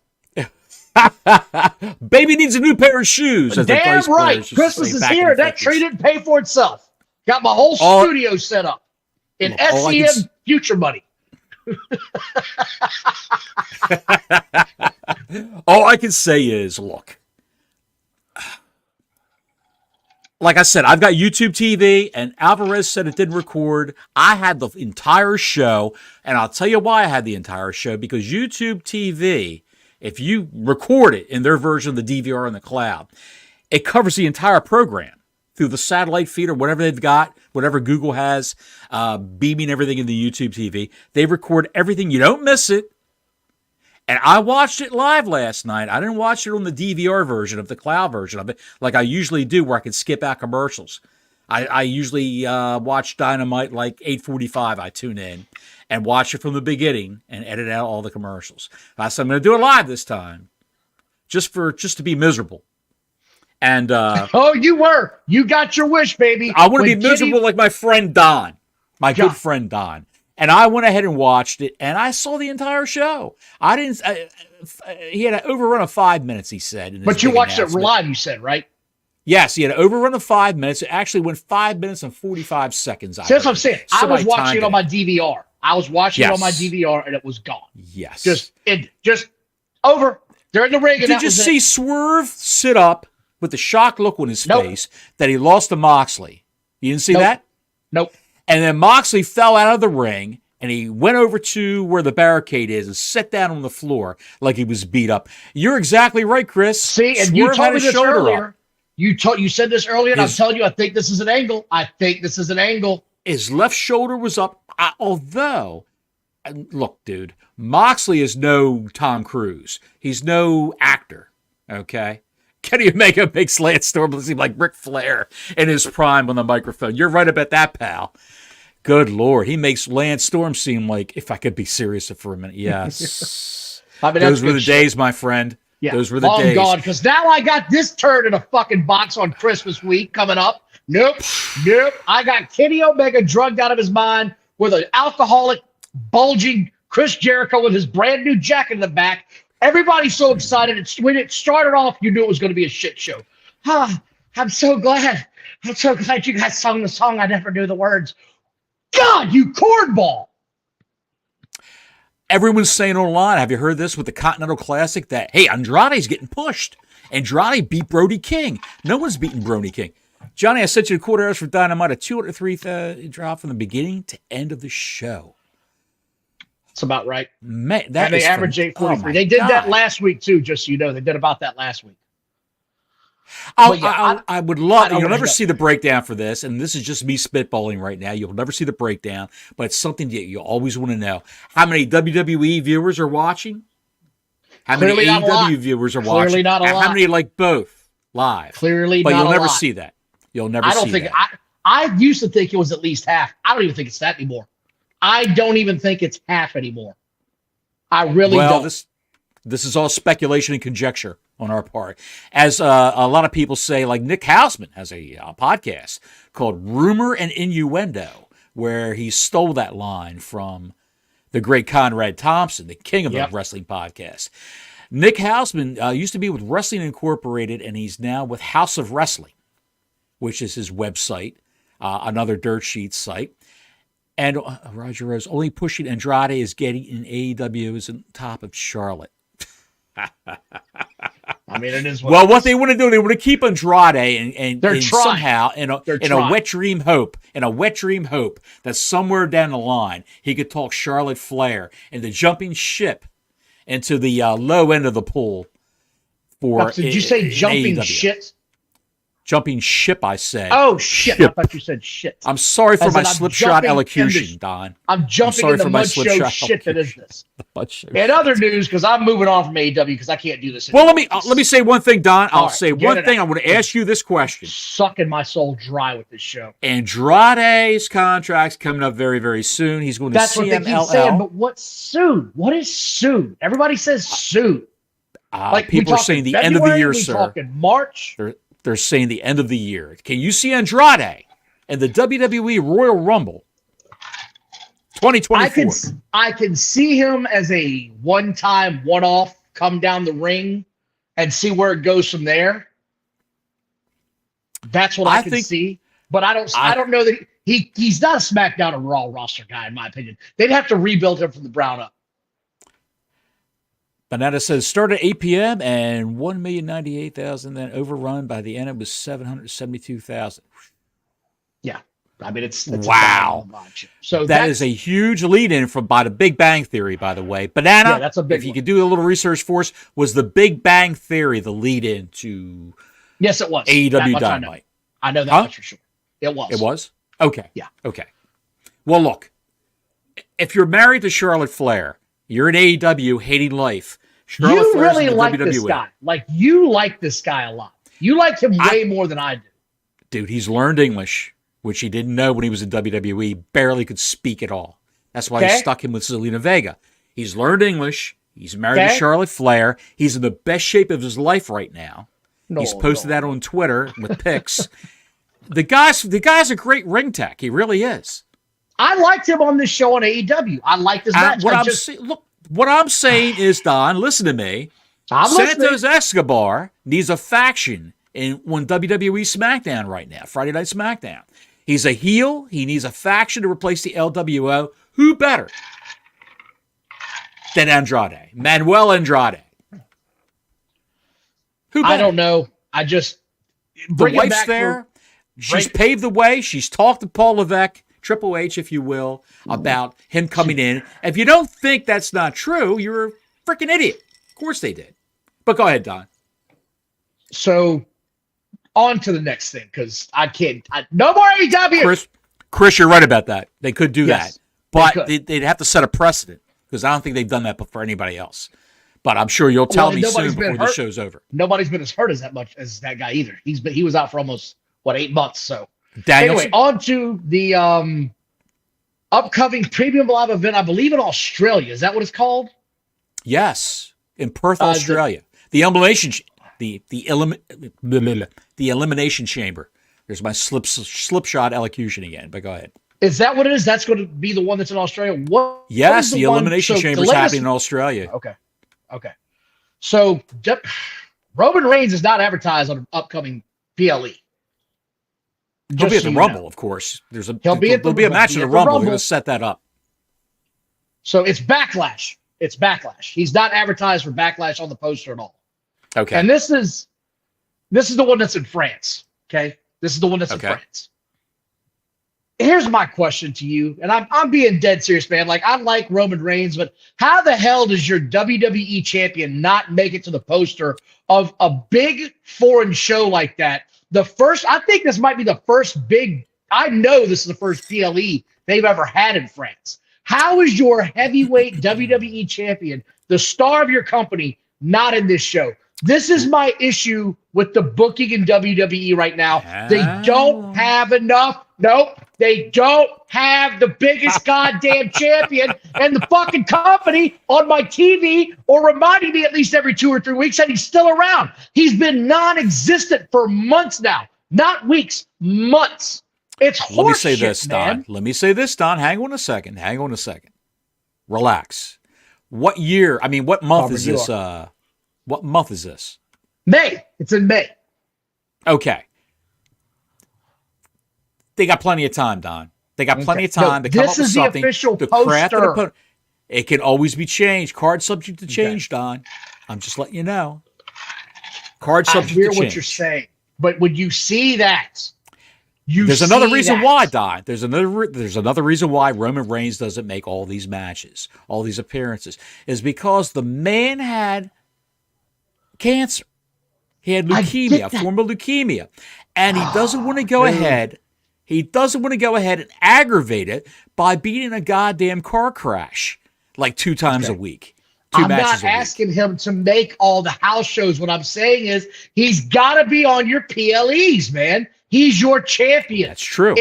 Baby needs a new pair of shoes. Damn right. Christmas is here. That tree didn't pay for itself. Got my whole studio set up in SCM future money. All I can say is, look. Like I said, I've got YouTube TV, and Alvarez said it didn't record. I had the entire show, and I'll tell you why I had the entire show, because YouTube TV, if you record it in their version of the DVR in the cloud, it covers the entire program through the satellite feed or whatever they've got, whatever Google has, beaming everything in the YouTube TV. They record everything. You don't miss it. And I watched it live last night. I didn't watch it on the DVR version of the cloud version of it like I usually do where I can skip out commercials. I usually watch Dynamite like 8:45. I tune in and watch it from the beginning and edit out all the commercials. So I'm going to do it live this time just to be miserable. And oh, you got your wish, baby. I want to be miserable like my friend Don, my good friend Don. And I went ahead and watched it, and I saw the entire show. I didn't. He had an overrun of 5 minutes. He said, but you watched it live. You said, right? Yes, he had an overrun of 5 minutes. It actually went 5 minutes and 45 seconds. That's what I'm saying. I was watching it on my DVR. I was watching it on my DVR, and it was gone. Yes, just over. They're in the ring. Did you see Swerve sit up with the shocked look on his face that he lost to Moxley? You didn't see that? Nope. And then Moxley fell out of the ring, and he went over to where the barricade is and sat down on the floor like he was beat up. You're exactly right, Chris. See, and you told me this earlier. You said this earlier, and I'm telling you, I think this is an angle. His left shoulder was up, although, look, dude, Moxley is no Tom Cruise. He's no actor, okay? Kenny Omega makes Lance Storm seem like Ric Flair in his prime on the microphone. You're right about that, pal. Good Lord. He makes Lance Storm seem like, if I could be serious for a minute, yes. Those were the days, my friend. Yeah. Those were the days. Oh, God, because now I got this turd in a fucking box on Christmas week coming up. Nope. I got Kenny Omega drugged out of his mind with an alcoholic, bulging Chris Jericho with his brand new jacket in the back. Everybody's so excited. When it started off, you knew it was going to be a shit show. I'm so glad. I'm so glad you guys sung the song. I never knew the words. God, you cornball. Everyone's saying online, have you heard this with the Continental Classic, that, hey, Andrade's getting pushed. Andrade beat Brody King. No one's beaten Brody King. Johnny, I sent you the quarter hours for Dynamite, a 203 drop from the beginning to end of the show. That's about right. Man, and they average 843. They did that last week, too, just so you know. They did about that last week. I would love, you'll never see the breakdown for this, and this is just me spitballing right now. You'll never see the breakdown, but it's something that you always want to know. How many WWE viewers are watching? How many AEW viewers are watching? Clearly not a lot. How many like both live? Clearly but not a lot. But you'll never see that. You'll never see that. I used to think it was at least half. I don't even think it's that anymore. I don't even think it's half anymore. I really don't. This is all speculation and conjecture on our part. As a lot of people say, like Nick Hausman has a podcast called Rumor and Innuendo, where he stole that line from the great Conrad Thompson, the king of the wrestling podcast. Nick Hausman used to be with Wrestling Incorporated, and he's now with House of Wrestling, which is his website, another dirt sheet site. And Roger Rose, only pushing Andrade is getting in AEW is on top of Charlotte. I mean, it is. What they want to do, they want to keep Andrade and somehow in a wet dream hope, that somewhere down the line he could talk Charlotte Flair into jumping ship into the low end of the pool. Did you say jumping AEW. shit? Jumping ship, I said. Oh, shit. I thought you said shit. I'm sorry for my slipshod elocution, Don. I'm jumping in the mud show shit that is this. In other news, because I'm moving on from AEW because I can't do this anymore. Well, let me say one thing, Don. I'll say one thing. I want to ask you this question. Sucking my soul dry with this show. Andrade's contract's coming up very, very soon. He's going to That's CMLL. What they keep saying, but what's soon? What is soon? Everybody says soon. People are saying the end of the year, sir. We're talking March. They're saying the end of the year. Can you see Andrade in the WWE Royal Rumble 2024? I can see him as a one-time, one-off, come down the ring and see where it goes from there. That's what I can see. But I don't know that he's not a SmackDown or Raw roster guy, in my opinion. They'd have to rebuild him from the ground up. Banana says, start at 8 p.m. and 1,098,000, then overrun by the end it was 772,000. Yeah. I mean, it's wow. So that is a huge lead-in by the Big Bang Theory, by the way. Banana, that's a big if you could do a little research for us, was the Big Bang Theory the lead-in to Yes, it was. AEW Dynamite? I know that much for sure. It was. It was? Okay. Yeah. Okay. Well, look, if you're married to Charlotte Flair, You're in AEW hating life. Charlotte You Flair's really in the like WWE. this guy. Like, you like this guy a lot. You like him way more than I do. Dude, he's learned English, which he didn't know when he was in WWE. Barely could speak at all. That's why he stuck him with Zelina Vega. He's learned English. He's married to Charlotte Flair. He's in the best shape of his life right now. He's posted that on Twitter with pics. The guy's a great ring tech. He really is. I liked him on this show on AEW. I liked his match. What I'm saying is, Don, listen to me. Santos Escobar needs a faction on WWE SmackDown right now, Friday Night SmackDown. He's a heel. He needs a faction to replace the LWO. Who better than Andrade? Manuel Andrade. Who better? I don't know. The wife's there. She's paved the way. She's talked to Paul Levesque, Triple H, if you will, about him coming in. If you don't think that's not true, you're a freaking idiot. Of course they did. But go ahead, Don. So, on to the next thing, because I can't. No more AEW. Chris, you're right about that. They could do that. But they'd have to set a precedent, because I don't think they've done that for anybody else. But I'm sure you'll tell me soon before the show's over. Nobody's been as hurt as that guy either. He was out for almost 8 months. So Danielson? Anyway, on to the upcoming premium live event. I believe in Australia. Is that what it's called? Yes, in Perth, Australia. The elimination chamber. There's my slipshod elocution again. But go ahead. Is that what it is? That's going to be the one that's in Australia. Yes, the elimination chamber is happening in Australia. Okay. So Roman Reigns is not advertised on an upcoming PLE. He'll be at the Rumble, of course. There'll be a match at the Rumble. We're going to set that up. So it's Backlash. He's not advertised for Backlash on the poster at all. Okay. And this is the one that's in France. Okay. This is the one that's in France. Here's my question to you, and I'm being dead serious, man. Like, I like Roman Reigns, but how the hell does your WWE champion not make it to the poster of a big foreign show like that? I think this might be the first I know this is the first PLE they've ever had in France. How is your heavyweight WWE champion, the star of your company, not in this show? This is my issue with the booking in WWE right now. They don't have enough. Nope. They don't have the biggest goddamn champion in the fucking company on my TV, or reminding me at least every 2 or 3 weeks that he's still around. He's been non-existent for months now. Not weeks, months. It's horseshit, Let me say this, man. Don. Let me say this, Don. Hang on a second. Relax. What month is this? What month is this? May. It's in May. Okay. They got plenty of time, Don. They got plenty of time to come up with something. This is the official to craft an poster. opponent. It can always be changed. Card subject to change, Don. I'm just letting you know. Card subject to change. I hear what you're saying, but when you see that, there's another reason why, Don. There's another reason why Roman Reigns doesn't make all these matches, all these appearances, is because the man had cancer. He had leukemia, a form of leukemia, and he doesn't want to go ahead. He doesn't want to go ahead and aggravate it by being in a goddamn car crash like 2 times a week. I'm not asking him to make all the house shows. What I'm saying is he's got to be on your PLEs, man. He's your champion. That's true.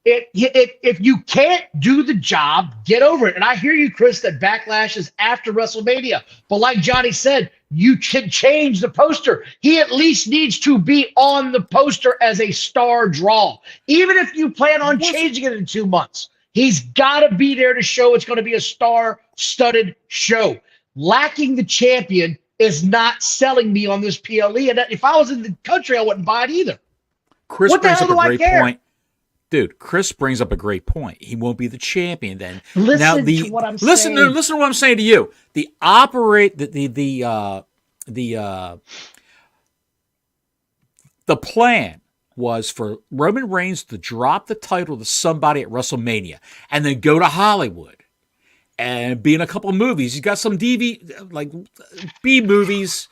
If you can't do the job, get over it. And I hear you, Chris, that Backlash is after WrestleMania. But like Johnny said, you can change the poster. He at least needs to be on the poster as a star draw. Even if you plan on changing it in 2 months, he's got to be there to show it's going to be a star-studded show. Lacking the champion is not selling me on this PLE. And if I was in the country, I wouldn't buy it either. Chris brings up a great point. Dude, Chris brings up a great point. He won't be the champion then. Listen to what I'm saying. Listen to what I'm saying to you. The plan was for Roman Reigns to drop the title to somebody at WrestleMania and then go to Hollywood and be in a couple of movies. He's got some like B movies,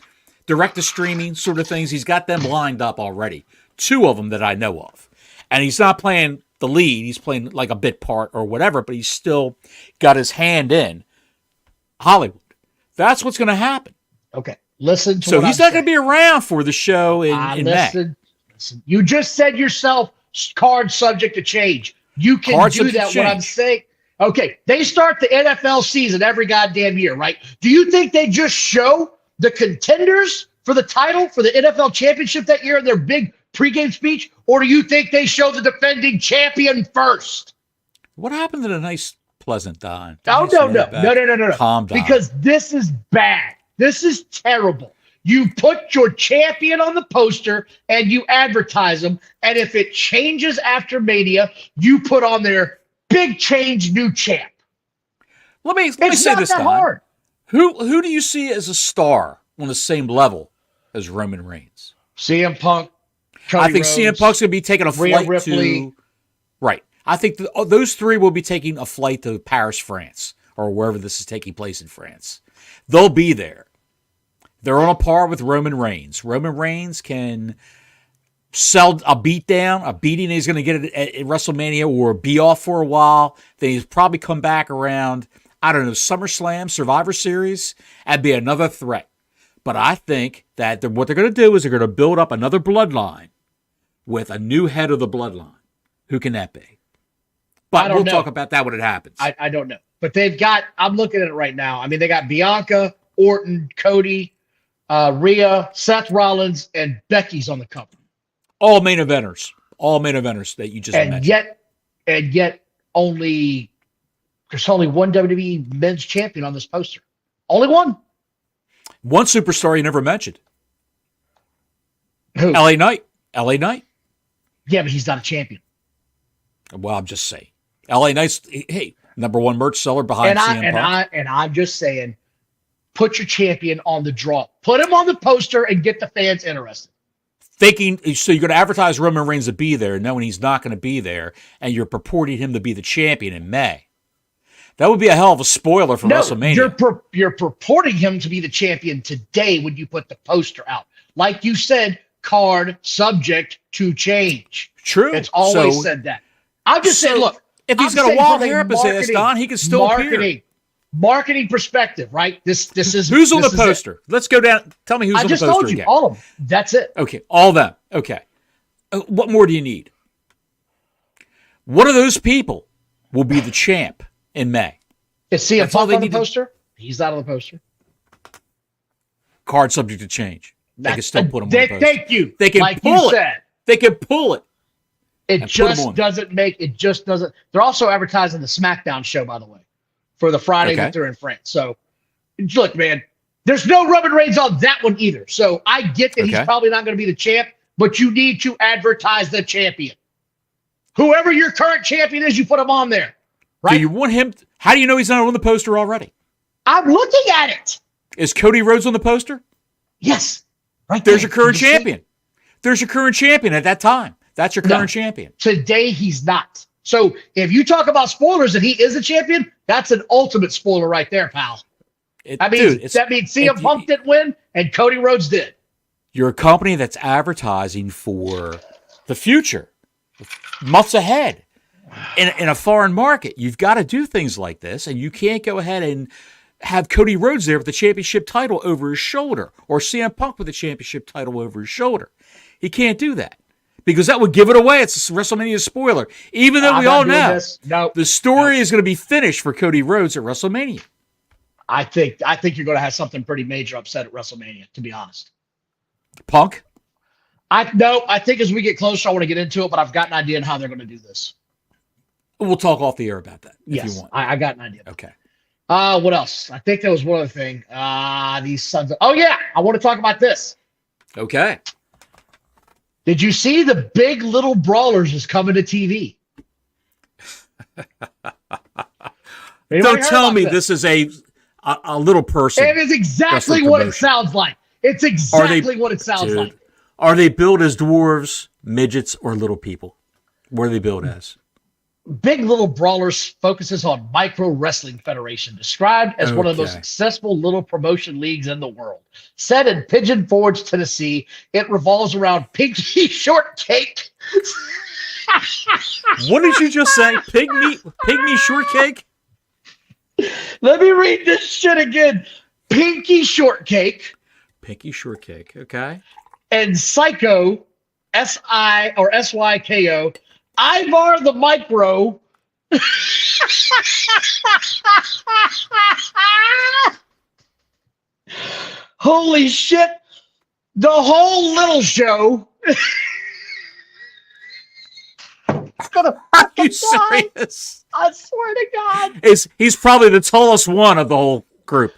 direct to streaming sort of things. He's got them lined up already. 2 of them that I know of. And he's not playing the lead. He's playing like a bit part or whatever, but he's still got his hand in. Hollywood. That's what's going to happen. Okay. Listen to so what he's I'm not going to be around for the show in May. Listen. You just said yourself, card subject to change. You can Card do that. What I'm saying. Okay. They start the NFL season every goddamn year, right? Do you think they just show the contenders for the title for the NFL championship that year in their big pregame speech? Or do you think they show the defending champion first? What happened to the nice, pleasant Don? Oh, no. Calm down. Because this is bad. This is terrible. You put your champion on the poster and you advertise them. And if it changes after Mania, you put on there, big change, new champ. Let me say this, Don. Hard. Who do you see as a star on the same level as Roman Reigns? CM Punk. Cody I think Rhodes, CM Punk's going to be taking a flight to. Right. I think those three will be taking a flight to Paris, France, or wherever this is taking place in France. They'll be there. They're on a par with Roman Reigns. Roman Reigns can sell a beating he's going to get at WrestleMania, or be off for a while. Then he's probably come back around, I don't know, SummerSlam, Survivor Series, and be another threat. But I think that what they're going to do is they're going to build up another bloodline with a new head of the bloodline. Who can that be? But we'll talk about that when it happens. I don't know. But they've got, I'm looking at it right now. I mean, they got Bianca, Orton, Cody, Rhea, Seth Rollins, and Becky's on the cover. All main eventers that you just mentioned. And yet there's only one WWE men's champion on this poster. Only one. One superstar you never mentioned. Who? LA Knight. Yeah, but he's not a champion. Well, I'm just saying. LA Knight's, hey, number one merch seller behind CM Punk. And I'm just saying, put your champion on the draw. Put him on the poster and get the fans interested. Thinking, so you're going to advertise Roman Reigns to be there, knowing he's not going to be there, and you're purporting him to be the champion in May. That would be a hell of a spoiler for WrestleMania. You're purporting him to be the champion today when you put the poster out. Like you said, card subject to change. True. It's always said that. I'm just saying, look. If he's got a wild hair up his ass, Don, he can still appear. Marketing perspective, right? This is who's on the poster. Let's go down. Tell me who's on the poster. I just told you again. All of them. That's it. Okay, all of them. Okay. What more do you need? One of those people will be the champ in May. Is CM Punk on the poster? He's not on the poster. Card subject to change. They can still put him on the poster. Thank you. They can pull it. They can pull it. It just doesn't. They're also advertising the SmackDown show, by the way, for the Friday that they're in France. So, look, man, there's no Roman Reigns on that one either. So I get that he's probably not going to be the champ, but you need to advertise the champion. Whoever your current champion is, you put him on there. Right? Do you want him? How do you know he's not on the poster already? I'm looking at it. Is Cody Rhodes on the poster? Yes. Right there's your current champion. There's your current champion at that time. That's your current champion. Today, he's not. So if you talk about spoilers and he is a champion, that's an ultimate spoiler right there, pal. That means CM Punk didn't win and Cody Rhodes did. You're a company that's advertising for the future, months ahead. In a foreign market, you've got to do things like this, and you can't go ahead and have Cody Rhodes there with the championship title over his shoulder, or CM Punk with the championship title over his shoulder. He can't do that. Because that would give it away. It's a WrestleMania spoiler. Even though we all know the story is going to be finished for Cody Rhodes at WrestleMania. I think you're going to have something pretty major upset at WrestleMania, to be honest. Punk? I think as we get closer, I want to get into it, but I've got an idea on how they're going to do this. We'll talk off the air about that if you want. I got an idea. Okay. What else? I think there was one other thing. These sons of... Oh, yeah. I want to talk about this. Okay. Did you see the Big Little Brawlers is coming to TV? Don't tell me this is a little person. It is exactly what it sounds like. It's exactly what it sounds like. Are they billed as dwarves, midgets, or little people? What are they billed as? Big Little Brawlers focuses on Micro Wrestling Federation, described as one of the most successful little promotion leagues in the world. Set in Pigeon Forge, Tennessee, it revolves around Piggy Shortcake. What did you just say? Pygmy Shortcake? Let me read this shit again. Pinky Shortcake Pinky Shortcake. Okay. and Psycho, S-I or S-Y-K-O, Ivar the Micro. Holy shit. The whole little show. Are you serious? I swear to God. He's probably the tallest one of the whole group.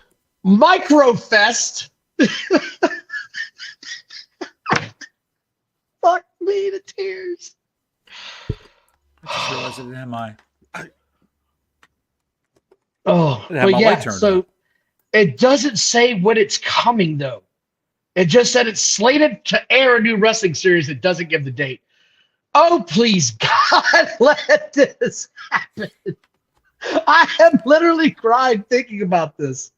Microfest. Fuck me to tears. I just realized I didn't have my. Oh, Didn't have but my yeah, light turned so on. it doesn't say when it's coming though. It just said it's slated to air a new wrestling series. It doesn't give the date. Oh, please, God, let this happen. I have literally cried thinking about this.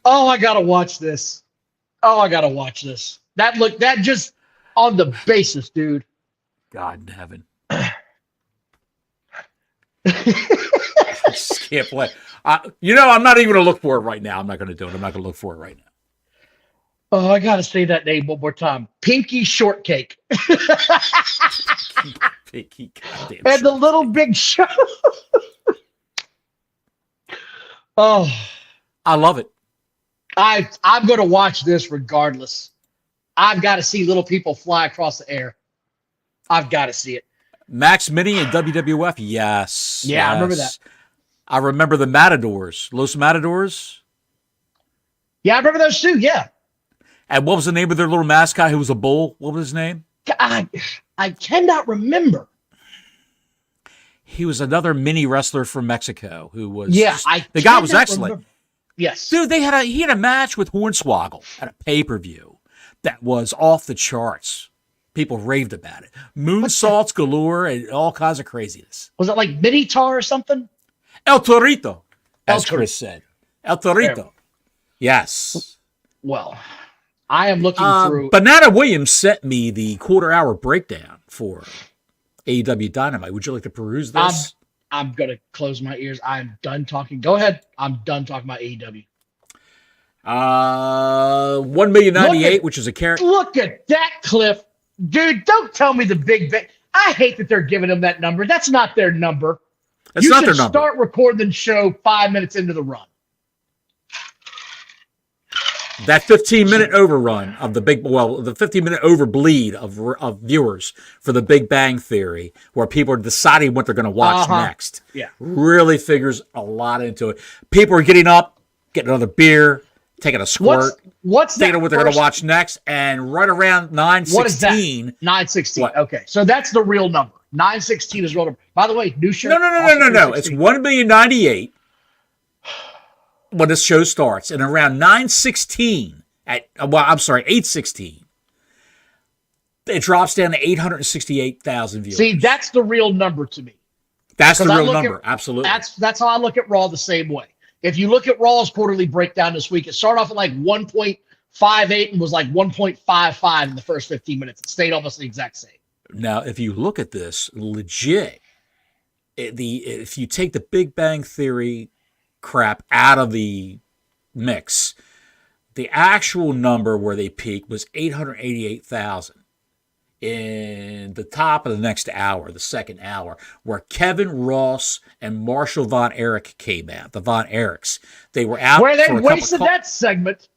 Oh, I gotta watch this. Oh, I gotta watch this. That just on the basis, dude. God in heaven. I just can't play. I'm not even going to look for it right now. I'm not going to do it. I'm not going to look for it right now. Oh, I gotta say that name one more time. Pinky Shortcake. Pinky goddamn And the shit. Little Big Show. Oh, I love it. I'm gonna watch this regardless. I've got to see little people fly across the air. I've got to see it. Max Mini and WWF. Yes. Yeah, I remember yes. I remember the Matadors. Los Matadors. Yeah, I remember those too. Yeah. And what was the name of their little mascot who was a bull? What was his name? I cannot remember. He was another mini wrestler from Mexico who was. Yeah, the guy was excellent. Remember. Yes. Dude, he had a match with Hornswoggle at a pay-per-view that was off the charts. People raved about it. Moonsaults galore and all kinds of craziness. Was it like Minitar or something? El Torito, as El Torito. Chris said. El Torito. Yes. Well, I am looking through. Banana Williams sent me the quarter-hour breakdown for AEW Dynamite. Would you like to peruse this? I'm going to close my ears. I'm done talking. Go ahead. I'm done talking about AEW. 1,000,098, which is a character. Look at that, Cliff. Dude, don't tell me the Big Bang. I hate that they're giving them that number. That's not their number. That's not their number. Start recording the show 5 minutes into the run. That 15-minute overrun of the the 15-minute overbleed of viewers for the Big Bang Theory, where people are deciding what they're going to watch next, really figures a lot into it. People are getting up, getting another beer, taking a squirt, thinking what they're going to watch next, and right around 9:16. What is that? 9:16. Okay, so that's the real number. 9:16 is real number. By the way, new show. No. It's 1,000,098 when this show starts, and around 9:16 8:16, it drops down to 868,000 viewers. See, that's the real number to me. That's the real number. Absolutely. That's how I look at Raw the same way. If you look at Raw's quarterly breakdown this week, it started off at like 1.58 and was like 1.55 in the first 15 minutes. It stayed almost the exact same. Now, if you look at this legit, if you take the Big Bang Theory crap out of the mix, the actual number where they peaked was 888,000 in the top of the next hour, the second hour, where Kevin Ross and Marshall Von Erich came out, the Von Erichs. They were out where they for a wasted that segment.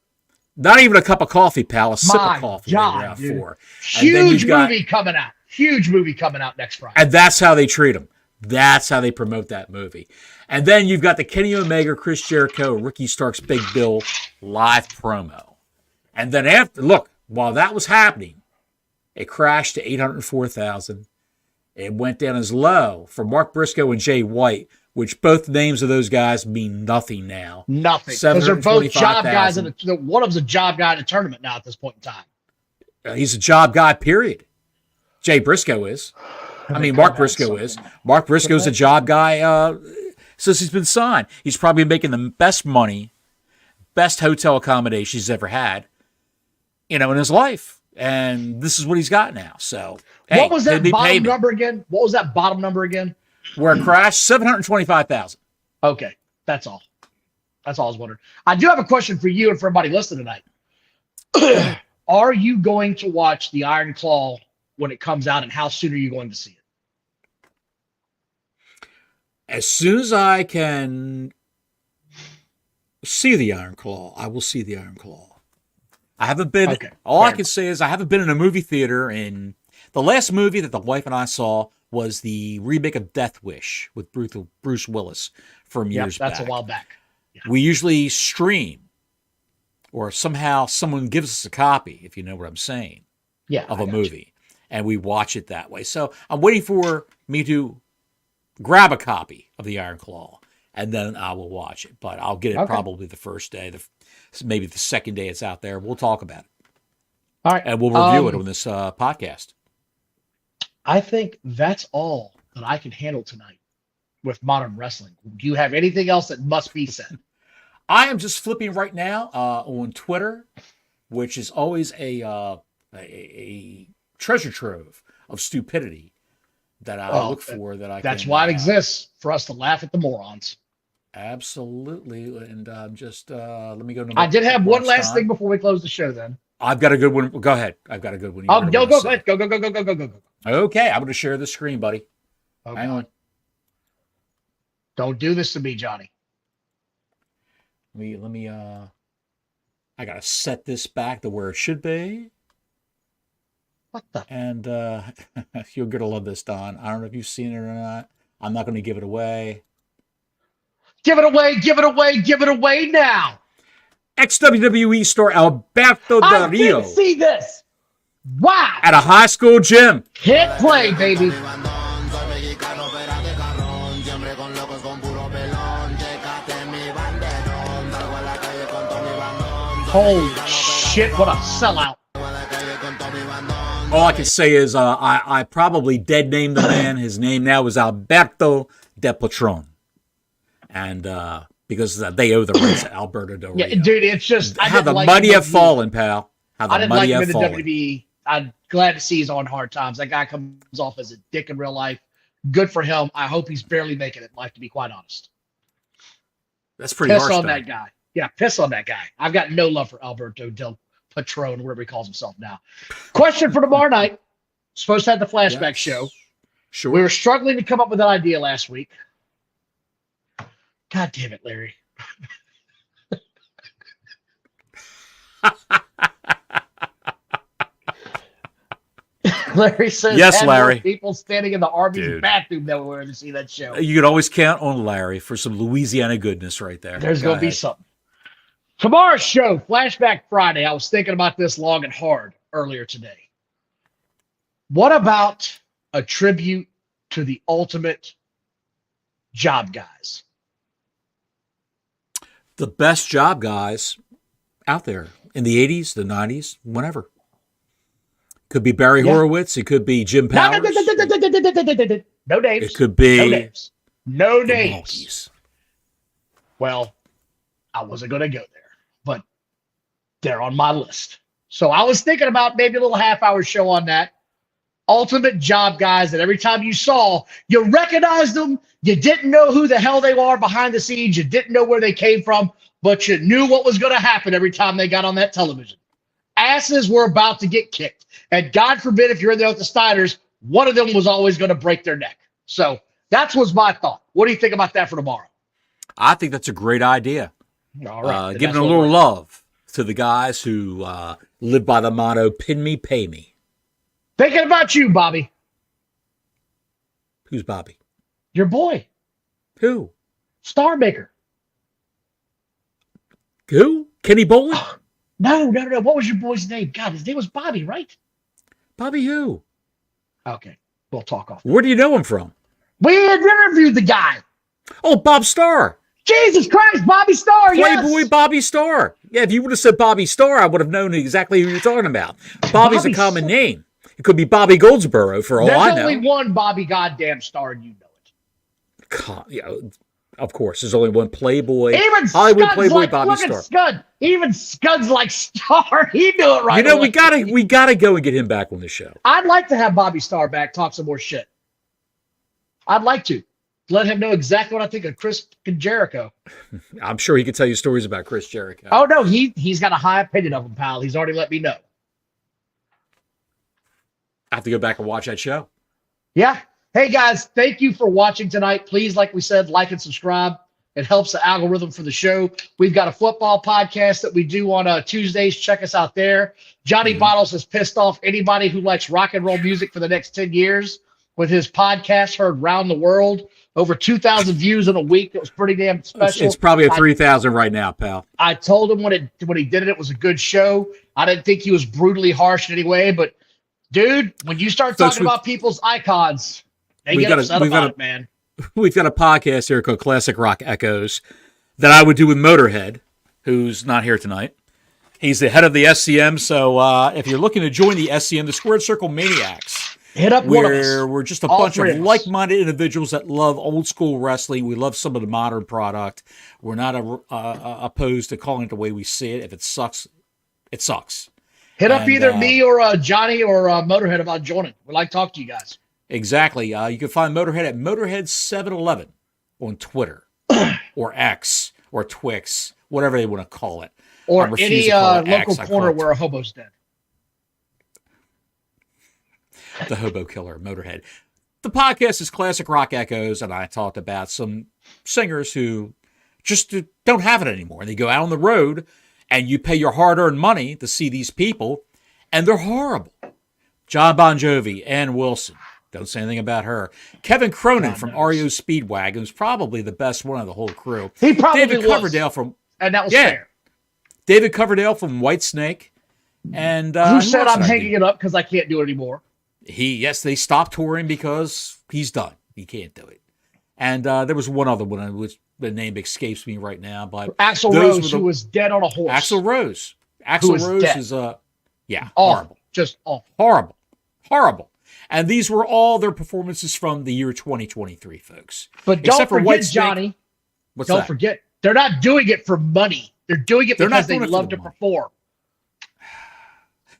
Not even a cup of coffee, pal. A sip of coffee. God, they were out for. Huge movie coming out. Huge movie coming out next Friday. And that's how they treat them. That's how they promote that movie. And then you've got the Kenny Omega, Chris Jericho, Ricky Starks, Big Bill live promo. And then while that was happening, it crashed to 804,000. It went down as low for Mark Briscoe and Jay White, which both names of those guys mean nothing now. Nothing. Because they're both job guys. One of them's a job guy in a tournament now at this point in time. He's a job guy, period. Jay Briscoe is. Mark Briscoe is. Mark Briscoe's a job guy since he's been signed. He's probably making the best money, best hotel accommodation he's ever had, in his life. And this is what he's got now. So, what was that bottom number again? What was that bottom number again? Where it crashed, 725,000. Okay, that's all. That's all I was wondering. I do have a question for you and for everybody listening tonight. Are you going to watch the Iron Claw when it comes out, and how soon are you going to see it? As soon as I can see the Iron Claw, I will see the Iron Claw. I haven't been. Okay, all I fair can say is I haven't been in a movie theater. And the last movie that the wife and I saw was the remake of Death Wish with Bruce Willis from years back. That's a while back. Yeah. We usually stream, or somehow someone gives us a copy, if you know what I'm saying, of a movie, and we watch it that way. So I'm waiting for me to grab a copy of the Iron Claw, and then I will watch it. But I'll get it probably the first day, maybe the second day it's out there. We'll talk about it. All right. And we'll review it on this podcast. I think that's all that I can handle tonight with modern wrestling. Do you have anything else that must be said? I am just flipping right now on Twitter, which is always a treasure trove of stupidity that I look for. That's why it exists, for us to laugh at the morons. Absolutely. And just let me go. I did have one last thing before we close the show. Then I've got a good one. Go ahead. I've got a good one. Go ahead. Go. Okay, I'm going to share the screen, buddy. Okay. Hang on. Don't do this to me, Johnny. Let me I got to set this back to where it should be. What the? And you're going to love this, Don. I don't know if you've seen it or not. I'm not going to give it away. Give it away now. Ex-WWE star Alberto Del Rio. I didn't see this. Wow. At a high school gym. Hit play, baby. Holy shit, what a sellout. All I can say is I probably dead named the man. His name now is Alberto Del Patron. And because they owe the rights to Alberto Del Rio. Yeah, dude, it's just how the mighty have fallen, pal. How the mighty have fallen. WWE. I'm glad to see he's on hard times. That guy comes off as a dick in real life. Good for him. I hope he's barely making it in life, to be quite honest. That's pretty harsh. Piss on that guy. Yeah, piss on that guy. I've got no love for Alberto Del Patron, whatever he calls himself now. Question for tomorrow night. Supposed to have the flashback show. Sure. We were struggling to come up with an idea last week. God damn it, Larry. Larry says, yes, Larry. People standing in the Arby's bathroom that were to see that show. You could always count on Larry for some Louisiana goodness right there. There's going to be something. Tomorrow's show, Flashback Friday. I was thinking about this long and hard earlier today. What about a tribute to the ultimate job guys? The best job guys out there in the 80s, the 90s, whenever. Could be Barry Horowitz. It could be Jim Powers. No names. It could be... No names. No names. Monkeys. Well, I wasn't going to go there, but they're on my list. So I was thinking about maybe a little half-hour show on that. Ultimate job guys that every time you saw, you recognized them. You didn't know who the hell they are behind the scenes. You didn't know where they came from, but you knew what was going to happen every time they got on that television. Asses were about to get kicked. And God forbid, if you're in there with the Steiners, one of them was always going to break their neck. So that was my thought. What do you think about that for tomorrow? I think that's a great idea. All right. Giving a little love to the guys who live by the motto, pin me, pay me. Thinking about you, Bobby. Who's Bobby? Your boy. Who? Star Maker. Who? Kenny Bolin? No. What was your boy's name? God, his name was Bobby, right? Bobby who? Okay. We'll talk off. Where do you know him from? We had interviewed the guy. Oh, Bob Starr. Jesus Christ, Bobby Starr, Playboy yes. Bobby Starr. Yeah, if you would have said Bobby Starr, I would have known exactly who you're talking about. Bobby's a common name. It could be Bobby Goldsboro for all I know. There's only one Bobby goddamn Starr, and you know it. God, yeah, of course, there's only one Playboy. Even Hollywood Scud's Playboy like, Bobby look Starr. At Scud. Even Scud's like Starr. He knew it right. You know, away. we gotta go and get him back on the show. I'd like to have Bobby Starr back, talk some more shit. I'd like to. let him know exactly what I think of Chris Jericho. I'm sure he could tell you stories about Chris Jericho. Oh no, he's got a high opinion of him, pal. He's already let me know. I have to go back and watch that show. Yeah. Hey guys, thank you for watching tonight. Please, like we said, like and subscribe. It helps the algorithm for the show. We've got a football podcast that we do on Tuesdays. Check us out there. Johnny Bottles has pissed off anybody who likes rock and roll music for the next 10 years with his podcast heard around the world. Over 2,000 views in a week. It was pretty damn special. It's probably at 3,000 right now, pal. I told him when he did it, it was a good show. I didn't think he was brutally harsh in any way, but dude, when you start talking about people's icons, they get upset about it, man. We've got a podcast here called Classic Rock Echoes that I would do with Motorhead, who's not here tonight. He's the head of the SCM, so if you're looking to join the SCM, the Squared Circle Maniacs, hit up one of us. We're just a bunch of like-minded individuals that love old-school wrestling. We love some of the modern product. We're not opposed to calling it the way we see it. If it sucks, it sucks. Hit up either me or Johnny or Motorhead about joining. We'd like to talk to you guys. Exactly. You can find Motorhead at Motorhead711 on Twitter or X or Twix, whatever they want to call it. Or any local corner where a hobo's dead. The hobo killer, Motorhead. The podcast is Classic Rock Echoes, and I talked about some singers who just don't have it anymore. They go out on the road, and you pay your hard-earned money to see these people, and they're horrible. John Bon Jovi, Ann Wilson. Don't say anything about her. Kevin Cronin from REO Speedwagon was probably the best one of the whole crew. He probably David Coverdale from, and that was fair. David Coverdale from Whitesnake. And who said I'm hanging it up because I can't do it anymore? They stopped touring because he's done. He can't do it. And there was one other one, which the name escapes me right now. But Axl Rose, who was dead on a horse. Axl Rose. Axl Rose is awful. Horrible. Just awful. Horrible. And these were all their performances from the year 2023, folks. But don't forget, Johnny. Don't forget, they're not doing it for money. They're doing it because they love to perform.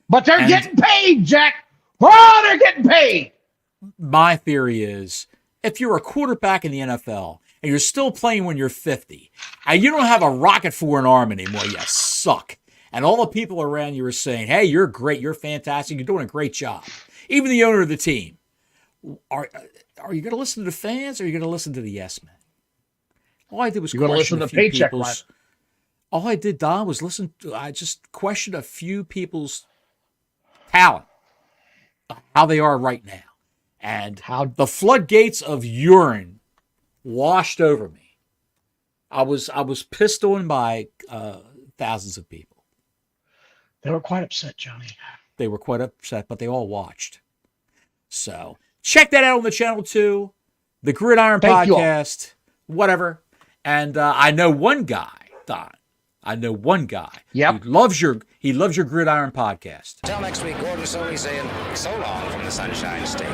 But they're getting paid, Jack. Oh, they're getting paid. My theory is, if you're a quarterback in the NFL and you're still playing when you're 50, and you don't have a rocket for an arm anymore, you suck. And all the people around you are saying, hey, you're great, you're fantastic, you're doing a great job. Even the owner of the team. Are you going to listen to the fans or are you going to listen to the yes men? All I did was question a few people's. All I did, Don, was I just questioned a few people's talent, how they are right now. And how the floodgates of urine washed over me. I was pissed on by thousands of people. They were quite upset, Johnny. They were quite upset, but they all watched. So check that out on the channel too. The Gridiron Podcast, whatever. And I know one guy, Don. I know one guy. Yep. He loves your Gridiron Podcast. Until next week, Gordon Soley saying so long from the Sunshine State.